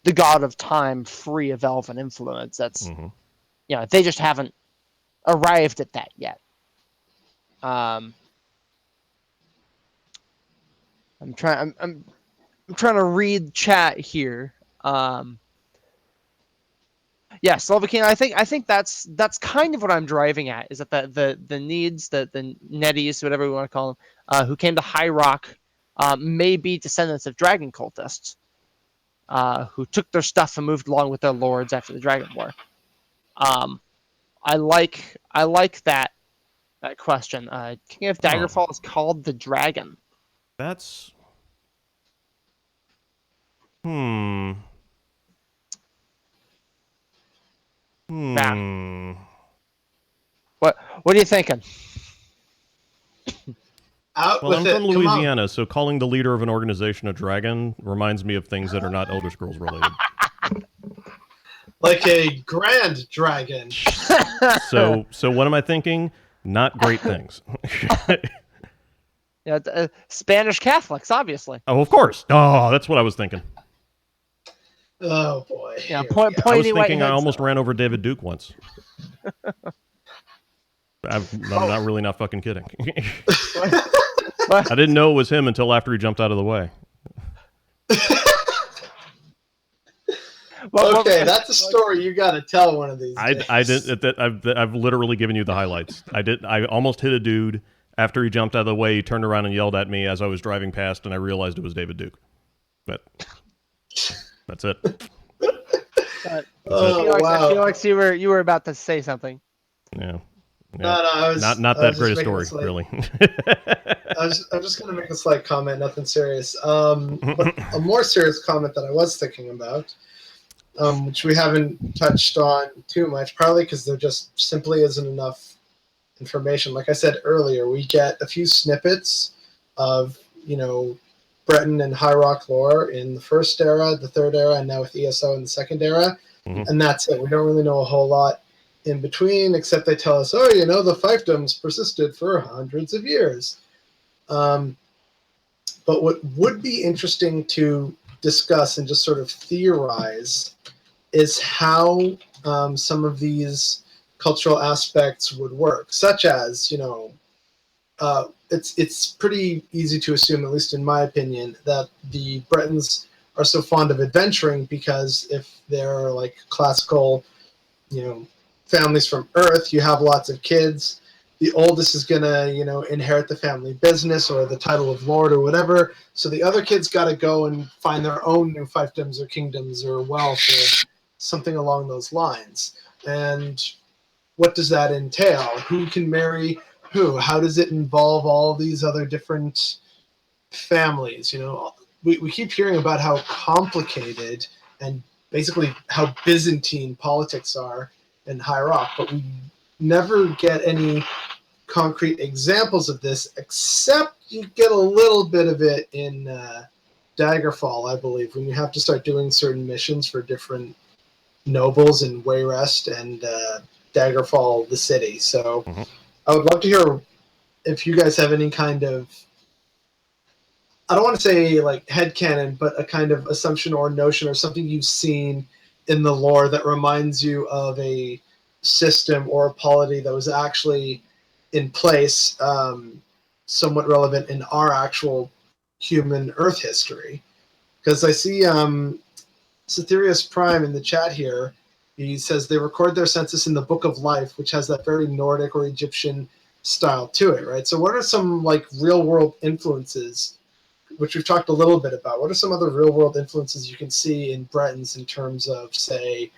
the god of time, free of elven influence. That's they just haven't arrived at that yet. I'm trying to read chat here. Yeah, Slovakian. I think that's kind of what I'm driving at. Is that the needs, the Netties, whatever we want to call them, who came to High Rock, may be descendants of dragon cultists, who took their stuff and moved along with their lords after the Dragon War. I like that question. King of Daggerfall is called the Dragon. That's Nah. What are you thinking? Well, I'm from Louisiana, so calling the leader of an organization a dragon reminds me of things that are not Elder Scrolls related. Like a grand dragon. So what am I thinking? Not great things. Yeah, Spanish Catholics, obviously. Oh, of course. Oh, that's what I was thinking. Oh boy. Yeah, I was thinking I almost ran over David Duke once. I'm not fucking kidding. I didn't know it was him until after he jumped out of the way. Okay, that's a story you got to tell one of these days. I've literally given you the highlights. I almost hit a dude. After he jumped out of the way, he turned around and yelled at me as I was driving past, and I realized it was David Duke. But that's it. Felix, you were about to say something. Yeah. No, I was not that great a story, really. I'm just going to make a slight comment, nothing serious. But a more serious comment that I was thinking about, which we haven't touched on too much, probably because there just simply isn't enough information. Like I said earlier, we get a few snippets of, Breton and High Rock lore in the first era, the third era, and now with ESO in the second era. Mm-hmm. And that's it. We don't really know a whole lot in between, except they tell us, the fiefdoms persisted for hundreds of years. But what would be interesting to discuss and just sort of theorize is how some of these cultural aspects would work, such as, it's pretty easy to assume, at least in my opinion, that the Bretons are so fond of adventuring because if they're like classical, families from Earth, you have lots of kids. The oldest is gonna, inherit the family business or the title of lord or whatever. So the other kids got to go and find their own new fiefdoms or kingdoms or wealth or something along those lines. And what does that entail? Who can marry who? How does it involve all these other different families? We keep hearing about how complicated and basically how Byzantine politics are in High Rock, but we never get any concrete examples of this, except you get a little bit of it in Daggerfall, I believe, when you have to start doing certain missions for different nobles in Wayrest and Daggerfall, the city. So I would love to hear if you guys have any kind of, I don't want to say like headcanon, but a kind of assumption or notion or something you've seen in the lore that reminds you of a system or a polity that was actually in place, somewhat relevant in our actual human Earth history. Because I see Cythereus Prime in the chat here. He says they record their census in the Book of Life, which has that very Nordic or Egyptian style to it, right? So what are some like real world influences, which we've talked a little bit about? What are some other real world influences you can see in Bretons in terms of, say,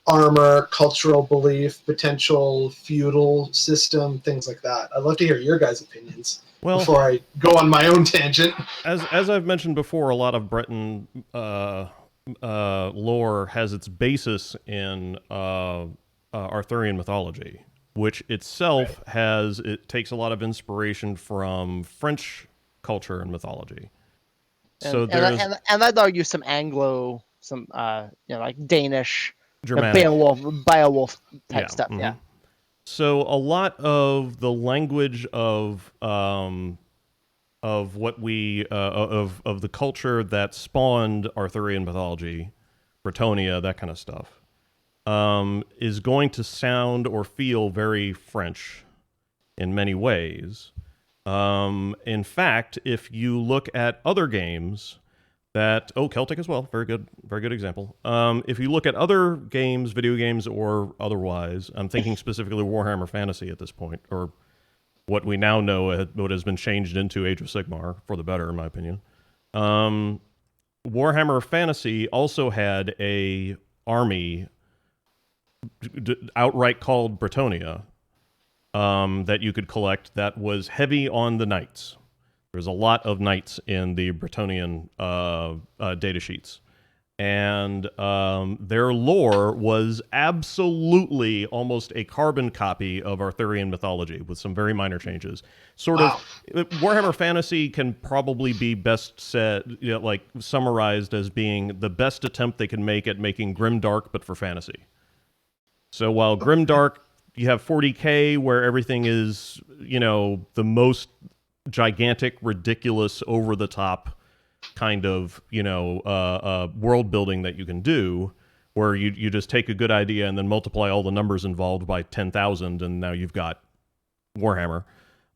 armor, cultural belief, potential feudal system, things like that? I'd love to hear your guys' opinions before I go on my own tangent. As I've mentioned before, a lot of Breton lore has its basis in Arthurian mythology, which itself takes a lot of inspiration from French culture and mythology. So and I'd argue some Anglo, some like Danish, Germanic, Beowulf type stuff. Mm-hmm. Yeah. So a lot of the language of what we of the culture that spawned Arthurian mythology, Bretonia, that kind of stuff, is going to sound or feel very French in many ways. In fact, if you look at other games Celtic as well, very good example. If you look at other games, video games or otherwise, I'm thinking specifically Warhammer Fantasy at this point, or what we now know what has been changed into Age of Sigmar, for the better, in my opinion. Warhammer Fantasy also had a army outright called Bretonia that you could collect that was heavy on the knights. There's a lot of knights in the Bretonian data sheets. And their lore was absolutely almost a carbon copy of Arthurian mythology with some very minor changes. Warhammer Fantasy can probably be best said, summarized as being the best attempt they can make at making Grimdark, but for fantasy. So while Grimdark, you have 40K where everything is, the most gigantic, ridiculous, over-the-top kind of, world building that you can do, where you just take a good idea and then multiply all the numbers involved by 10,000, and now you've got Warhammer.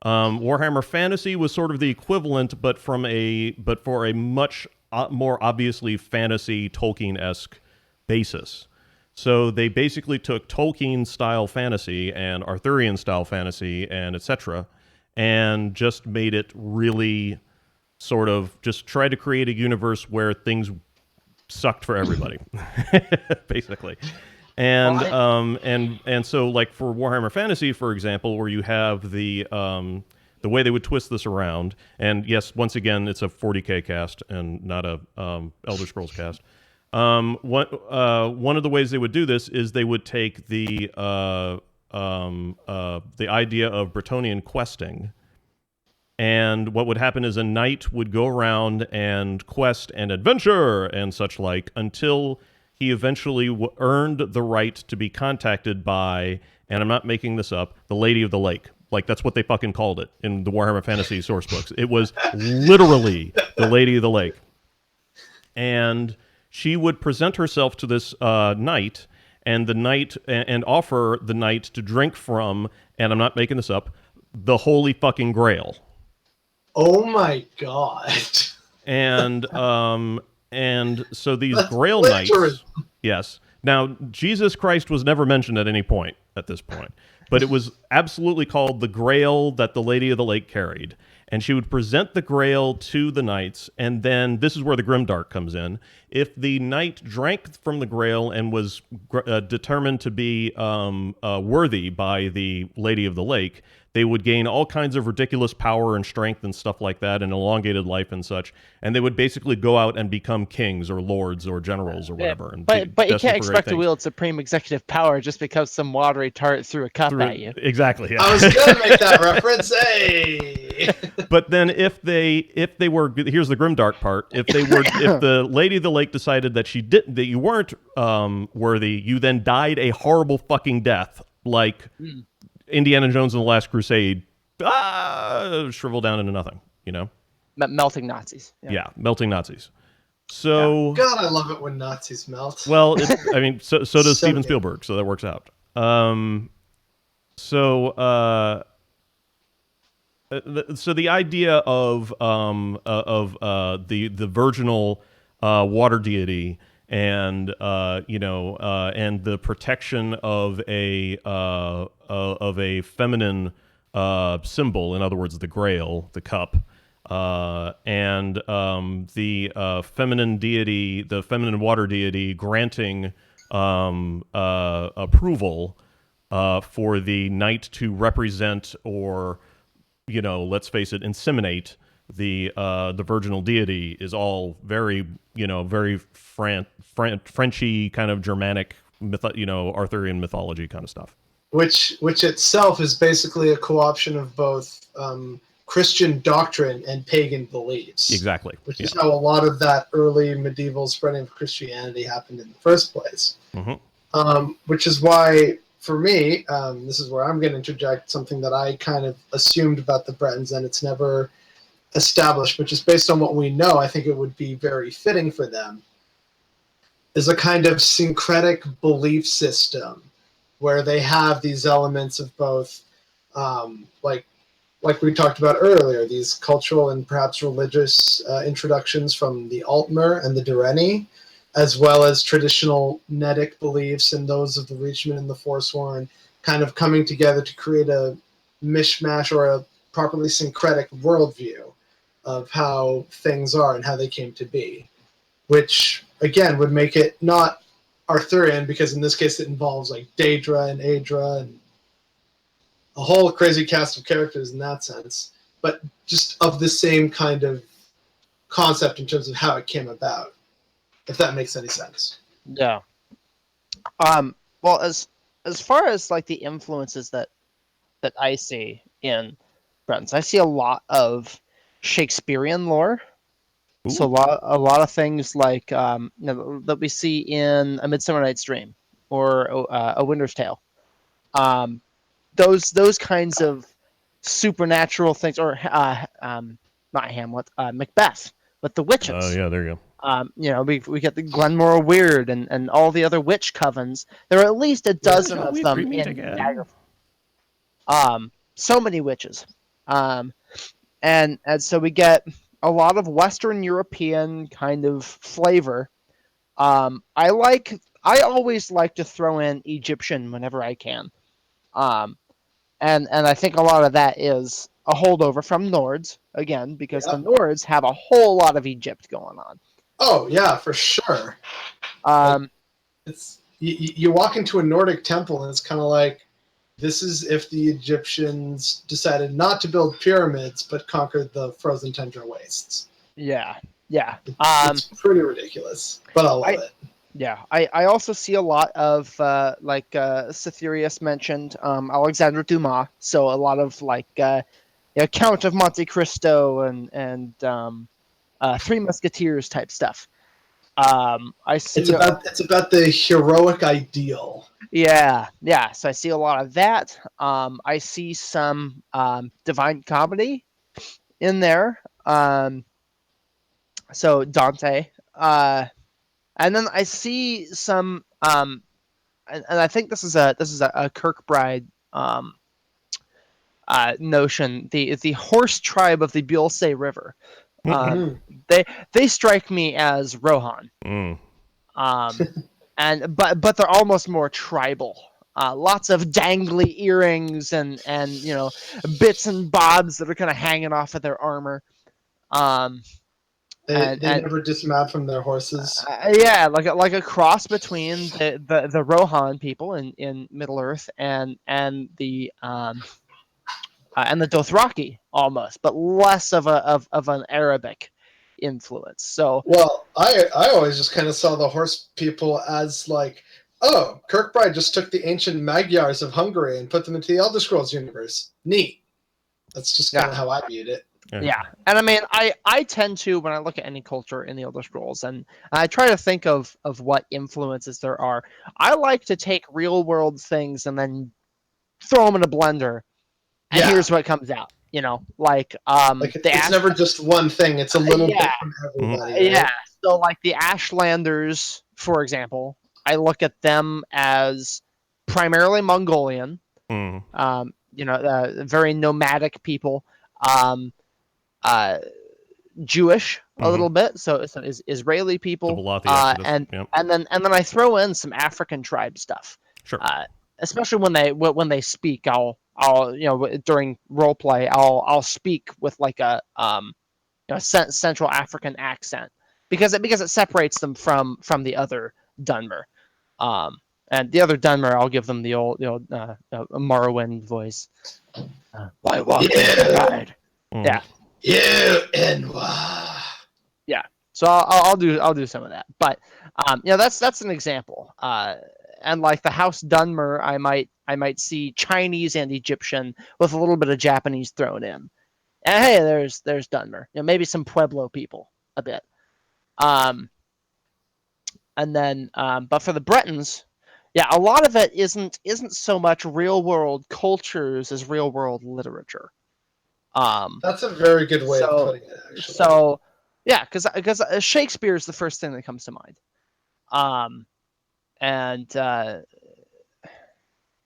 Warhammer Fantasy was sort of the equivalent, but for a much more obviously fantasy Tolkien-esque basis. So they basically took Tolkien-style fantasy and Arthurian-style fantasy and etc., and just made it really sort of just try to create a universe where things sucked for everybody, basically. And and so like for Warhammer Fantasy, for example, where you have the way they would twist this around, and yes, once again, it's a 40K cast and not a Elder Scrolls cast. One of the ways they would do this is they would take the idea of Bretonian questing, and what would happen is a knight would go around and quest and adventure and such like until he eventually earned the right to be contacted by, and I'm not making this up, the Lady of the Lake. Like, that's what they fucking called it in the Warhammer Fantasy source books. It was literally the Lady of the Lake. And she would present herself to this knight, and the knight and offer the knight to drink from, and I'm not making this up, the Holy fucking Grail. Oh my god! And so these That's Grail plagiarism. Knights, yes. Now Jesus Christ was never mentioned at any point at this point, but it was absolutely called the Grail that the Lady of the Lake carried. And she would present the Grail to the knights, and then this is where the Grimdark comes in. If the knight drank from the Grail and was determined to be worthy by the Lady of the Lake, they would gain all kinds of ridiculous power and strength and stuff like that, and elongated life and such. And they would basically go out and become kings or lords or generals or whatever. And But you destined can't for great expect to things. wield supreme executive power just because some watery tart threw a cup at you. Exactly. Yeah. I was gonna make that reference. Hey. But then if they were, here's the grimdark part, if the Lady of the Lake decided that that you weren't worthy, you then died a horrible fucking death, like Indiana Jones and the Last Crusade, shriveled down into nothing, you know? Melting Nazis. Yeah, melting Nazis. So God, I love it when Nazis melt. well, I mean, so does So Steven good. Spielberg, so that works out. So the idea of the virginal water deity and and the protection of a feminine symbol, in other words, the Grail, the cup, and the feminine deity, the feminine water deity, granting approval for the knight to represent or, let's face it, inseminate the virginal deity is all very, very Frenchy kind of Germanic, Arthurian mythology kind of stuff. Which itself is basically a co-option of both Christian doctrine and pagan beliefs. Exactly. Which is how a lot of that early medieval spreading of Christianity happened in the first place. Mm-hmm. Which is why, for me, this is where I'm going to interject something that I kind of assumed about the Bretons, and it's never established, but just based on what we know, I think it would be very fitting for them, is a kind of syncretic belief system where they have these elements of both, like we talked about earlier, these cultural and perhaps religious introductions from the Altmer and the Durrani, as well as traditional Nedic beliefs and those of the Reachman and the Forsworn, kind of coming together to create a mishmash or a properly syncretic worldview of how things are and how they came to be, which, again, would make it not Arthurian, because in this case it involves like Daedra and Aedra and a whole crazy cast of characters in that sense, but just of the same kind of concept in terms of how it came about, if that makes any sense. Yeah. Well, as far as like the influences that I see in Bretons, I see a lot of Shakespearean lore. Ooh. So a lot of things like that we see in A Midsummer Night's Dream or A Winter's Tale. Those kinds of supernatural things, or not Hamlet, Macbeth with the witches. Oh yeah, there you go. We get the Glenmore Weird and all the other witch covens. There are at least a dozen of them in Daggerfall. So many witches. And so we get a lot of Western European kind of flavor. I like I always like to throw in Egyptian whenever I can. And I think a lot of that is a holdover from Nords, again, because the Yeah. Nords have a whole lot of Egypt going on. Oh yeah, for sure. Like Um, it's you walk into a Nordic temple and it's kind of like this is if the Egyptians decided not to build pyramids but conquered the frozen tundra wastes. yeah, yeah. It's pretty ridiculous, but I love it. Yeah, I also see a lot of Cythereus mentioned, Alexandre Dumas. So a lot of Count of Monte Cristo and Three Musketeers type stuff. I see. It's about the heroic ideal. Yeah. So I see a lot of that. I see some Divine Comedy in there. So Dante. And then I see some and I think this is a Kirkbride notion. The horse tribe of the Biolse River. Mhm. They strike me as Rohan. Mm. But they're almost more tribal. Lots of dangly earrings and bits and bobs that are kind of hanging off of their armor. Um, They and never dismount from their horses. Yeah, like a cross between the Rohan people in Middle Earth and the Dothraki almost, but less of an Arabic influence. So Well, I always just kind of saw the horse people as like, oh, Kirkbride just took the ancient Magyars of Hungary and put them into the Elder Scrolls universe. Neat. That's just kind yeah, of how I viewed it. yeah. And I mean, I tend to, when I look at any culture in the Elder Scrolls, and I try to think of what influences there are. I like to take real world things and then throw them in a blender, and Yeah, here's what comes out. Like like the it's never just one thing. It's a little bit yeah, from everybody, yeah. right? So like the Ashlanders, for example, I look at them as primarily Mongolian. Mm. Very nomadic people. Um, uh, Jewish a little bit, so is Israeli The people, Velothi Exodus. and Yep. and then I throw in some African tribe stuff, Sure. especially when they speak. I'll during role play I'll speak with like a Central African accent because it separates them from the other Dunmer. And the other Dunmer, I'll give them the old Morrowind voice. Why walk the ride? Mm. Yeah. You and wah. Yeah. So I'll do some of that, but that's an example. And like the House Dunmer, I might see Chinese and Egyptian with a little bit of Japanese thrown in. And hey, there's Dunmer. Maybe some Pueblo people a bit. And then but for the Bretons, yeah, a lot of it isn't so much real world cultures as real world literature. That's a very good way of So putting it, actually. so yeah, because Shakespeare is the first thing that comes to mind. And yeah,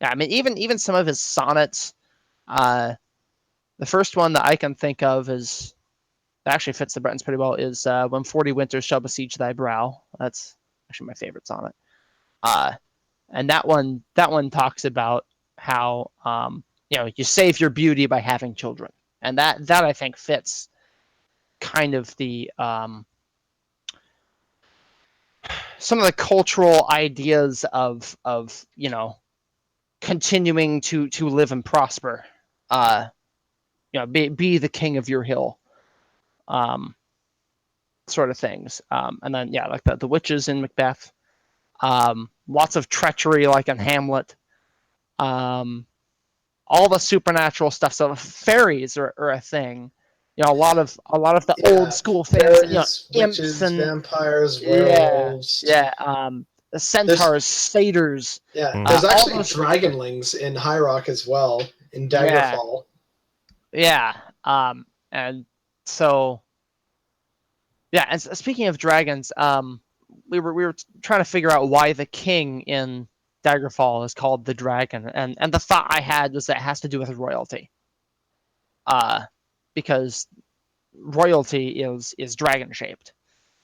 I mean even some of his sonnets. The first one that I can think of is that actually fits the Bretons pretty well is when 40 winters shall besiege thy brow. That's actually my favorite sonnet. And that one talks about how you save your beauty by having children, and that I think fits kind of the some of the cultural ideas of continuing to live and prosper. Be the king of your hill. Sort of things. And then like the witches in Macbeth. Lots of treachery like in Hamlet. All the supernatural stuff. So fairies are a thing. A lot of the old school fantasy. Fairies, Imps witches, and vampires, yeah, werewolves. yeah. The centaurs, satyrs. Yeah, Mhm. there's All actually those, dragonlings in High Rock as well, in yeah, Daggerfall. yeah. And so yeah. And speaking of dragons, we were trying to figure out why the king in Daggerfall is called the dragon, and the thought I had was that it has to do with royalty. Because royalty is dragon shaped.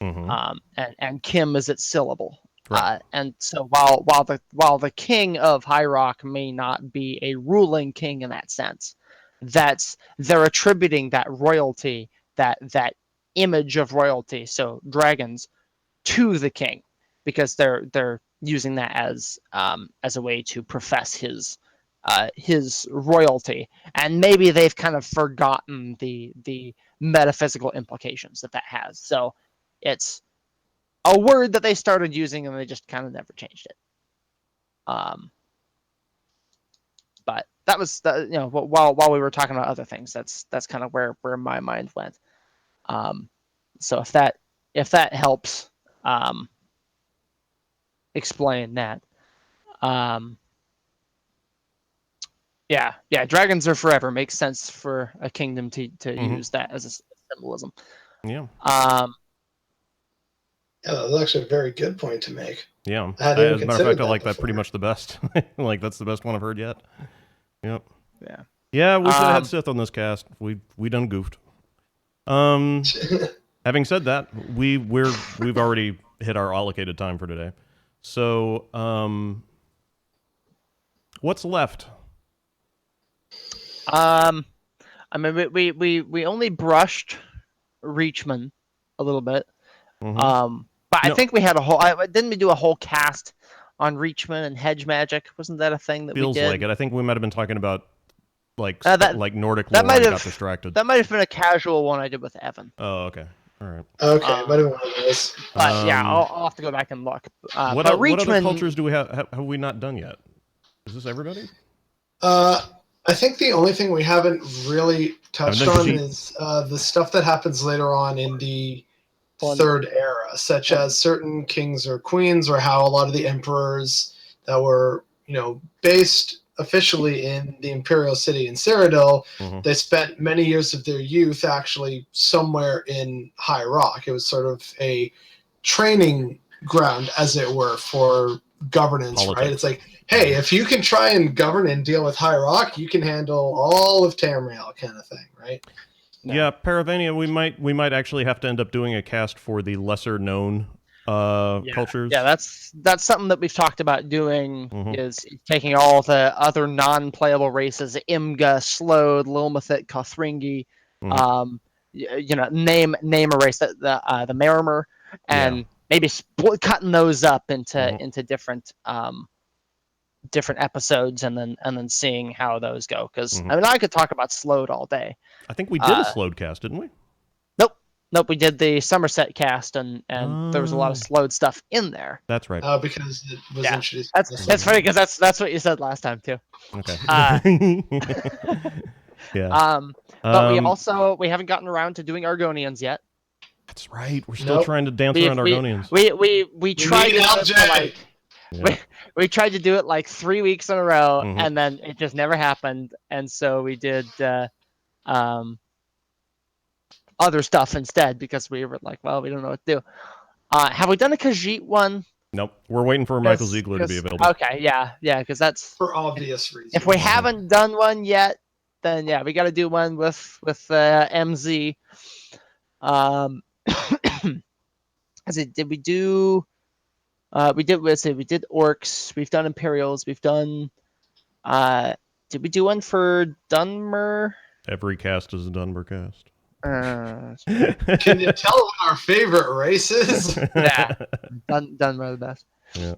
Mhm. And Kim is its syllable. Right. And so while the king of High Rock may not be a ruling king in that sense, they're attributing that royalty, that image of royalty, so dragons, to the king, because they're using that as a way to profess his royalty, and maybe they've kind of forgotten the metaphysical implications that has. So it's a word that they started using and they just kind of never changed it. But that was while we were talking about other things, that's kind of where my mind went. So if that helps explain that. Yeah, dragons are forever makes sense for a kingdom to use that as a symbolism. Yeah. Yeah, that's actually a very good point to make. Yeah. I hadn't even As a matter of fact, I considered like that that pretty before. much the best. Like that's the best one I've heard yet. Yep. Yeah. Yeah, we should have had Sith on this cast. We done goofed. Having said that, we've already hit our allocated time for today. So, what's left? I mean, we only brushed Reachman a little bit. But I think we had didn't we do a whole cast on Reachman and hedge magic? Wasn't that a thing that we Feels did? like it. I think we might have been talking about like Nordic that lore might and have got distracted. That might have been a casual one I did with Evan. Oh, okay. All right. Okay, might have been one of those. But yeah, I'll have to go back and look. What but Reachman, other cultures do we have we not done yet? Is this everybody? I think the only thing we haven't really touched on is the stuff that happens later on in the Third Era, such as certain kings or queens, or how a lot of the emperors that were, based officially in the imperial city in Cyrodiil, they spent many years of their youth actually somewhere in High Rock. It was sort of a training ground, as it were, for governance, Politics. Right? It's like, hey, if you can try and govern and deal with High Rock, you can handle all of Tamriel, kind of thing, right? Yeah, Paravania, we might actually have to end up doing a cast for the lesser known cultures. Yeah, that's something that we've talked about doing, is taking all the other non-playable races, Imga, Slode, Lilmethit, Kothringi, name a race, the Marimer, and maybe cutting those up into different episodes, and then seeing how those go. Because I mean, I could talk about Slode all day. I think we did a Slode cast, didn't we? Nope. We did the Somerset cast, and there was a lot of Slode stuff in there. That's right. Because it was introduced. That's funny, because that's what you said last time too. Okay. Yeah. But we haven't gotten around to doing Argonians yet. That's right. We're still trying to dance around Argonians. We tried to we tried to do it like 3 weeks in a row, and then it just never happened. And so we did other stuff instead, because we were like, well, we don't know what to do. Have we done a Khajiit one? Nope. We're waiting for Michael Ziegler to be available. Okay, yeah, because that's for obvious reasons. If we haven't done one yet, then we got to do one with MZ. Did we do? We did orcs. We've done Imperials. We've done. Did we do one for Dunmer? Every cast is a Dunmer cast. Can you tell what our favorite race is? Yeah, Dunmer the best. Yeah.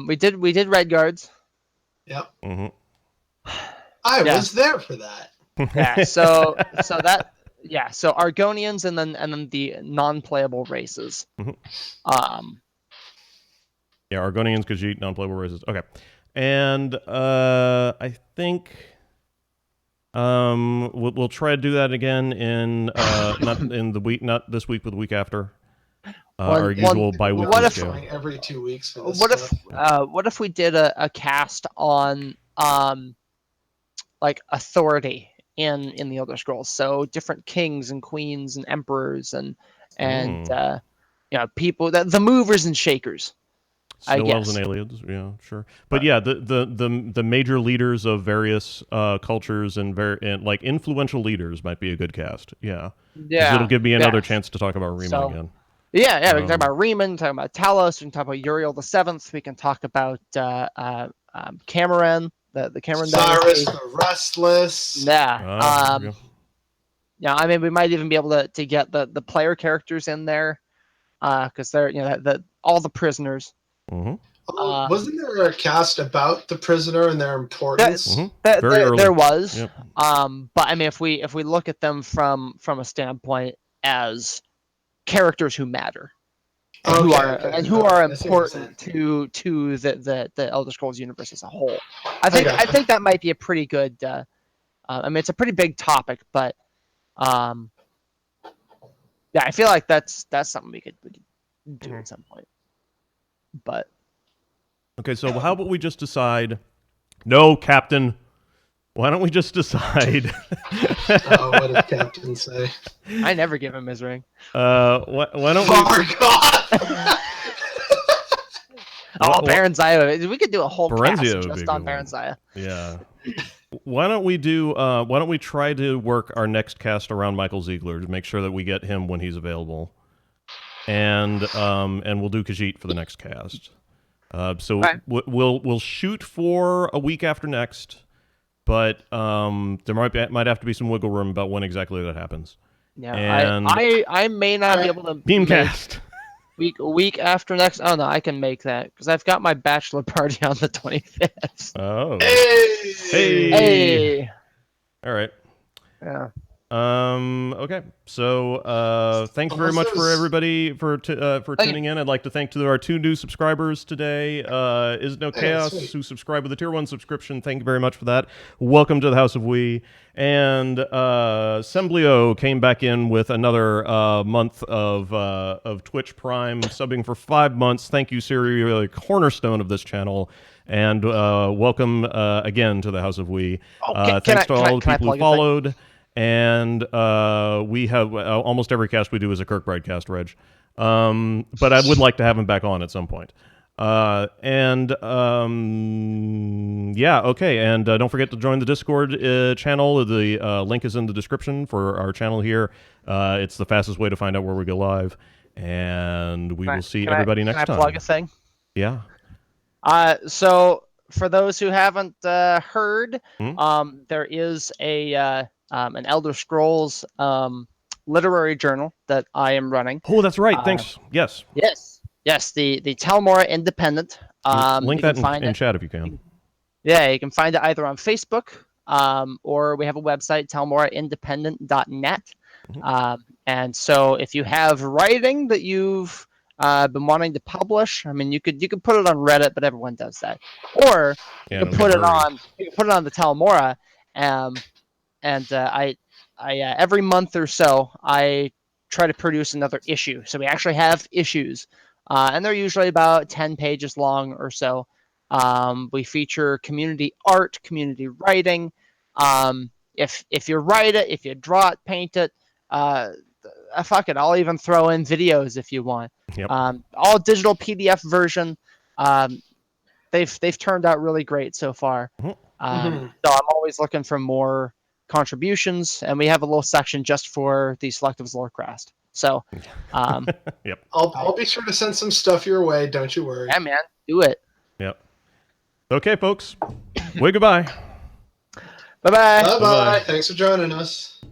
We did Red Guards. Yep. I was there for that. Yeah. So Argonians, and then the non-playable races. Yeah, Argonians, Khajiit, non-playable races. Okay, and I think we'll try to do that again in not this week, but the week after. Our usual bi-weekly scale. Every 2 weeks for this what if we did a cast on like authority in the Elder Scrolls? So different kings and queens and emperors and people, the movers and shakers. Snow elves and aliens, yeah, sure. But yeah, the major leaders of various cultures and like influential leaders might be a good cast. Yeah. It'll give me another chance to talk about Rima again. Yeah, we can talk about Riemann, talk about Talos, we can talk about Uriel the Seventh, we can talk about Cameron, the Cameron Cyrus dynasty. the Restless. Yeah. Yeah. Yeah, I mean, we might even be able to get the player characters in there, because they're all the prisoners. Mm-hmm. Wasn't there a cast about the prisoner and their importance? Mm-hmm. Very early. There was, Yep. but I mean, if we look at them from a standpoint as characters who matter and who are important to the Elder Scrolls universe as a whole, I think that might be a pretty good. I mean, it's a pretty big topic, but yeah, I feel like that's something we could do at some point. But okay, so how about we just decide? No, Captain. Why don't we just decide? What did Captain say? I never give him his ring. Why don't we? Baron Zaya. We could do a whole cast just on Baron Zaya. Yeah. Why don't we try to work our next cast around Michael Ziegler to make sure that we get him when he's available, and we'll do Khajiit for the next cast. So right. We'll shoot for a week after next, but there might have to be some wiggle room about when exactly that happens. Yeah, and I may not be able to Beamcast. A week after next. Oh no, I can make that because I've got my bachelor party on the 25th. Oh. Hey. All right. Yeah. Okay. So thanks very much for everybody for tuning in. I'd like to thank to our 2 new subscribers today. Is No Chaos, who subscribed with a tier 1 subscription. Thank you very much for that. Welcome to the House of We. And Semblio came back in with another month of Twitch Prime, subbing for 5 months. Thank you, Siri, you're a cornerstone of this channel. And welcome again to the House of We. Thanks to all the people who followed. And we have almost every cast we do is a Kirkbride cast, Reg. But I would like to have him back on at some point. Yeah, okay. And don't forget to join the Discord channel. The link is in the description for our channel here. It's the fastest way to find out where we go live. And we will see everybody next time. Can I plug a thing? Yeah. So for those who haven't heard, there is an Elder Scrolls literary journal that I am running. Oh, that's right. Thanks. Yes. Yes. The Talmora Independent. Link that in chat if you can. Yeah, you can find it either on Facebook or we have a website, talmoraindependent.net. And so if you have writing that you've been wanting to publish, I mean, you could put it on Reddit, but everyone does that. Or you can put it on the Talmora. And I every month or so, I try to produce another issue. So we actually have issues, and they're usually about 10 pages long or so. We feature community art, community writing. If you write it, if you draw it, paint it, fuck it, I'll even throw in videos if you want. Yep. All digital PDF version. They've turned out really great so far. So I'm always looking for more contributions, and we have a little section just for the Selectives Lorecast. So, yep. I'll be sure to send some stuff your way. Don't you worry. Yeah, man, do it. Yep. Okay, folks. Wait, goodbye. Bye-bye. Bye-bye. Thanks for joining us.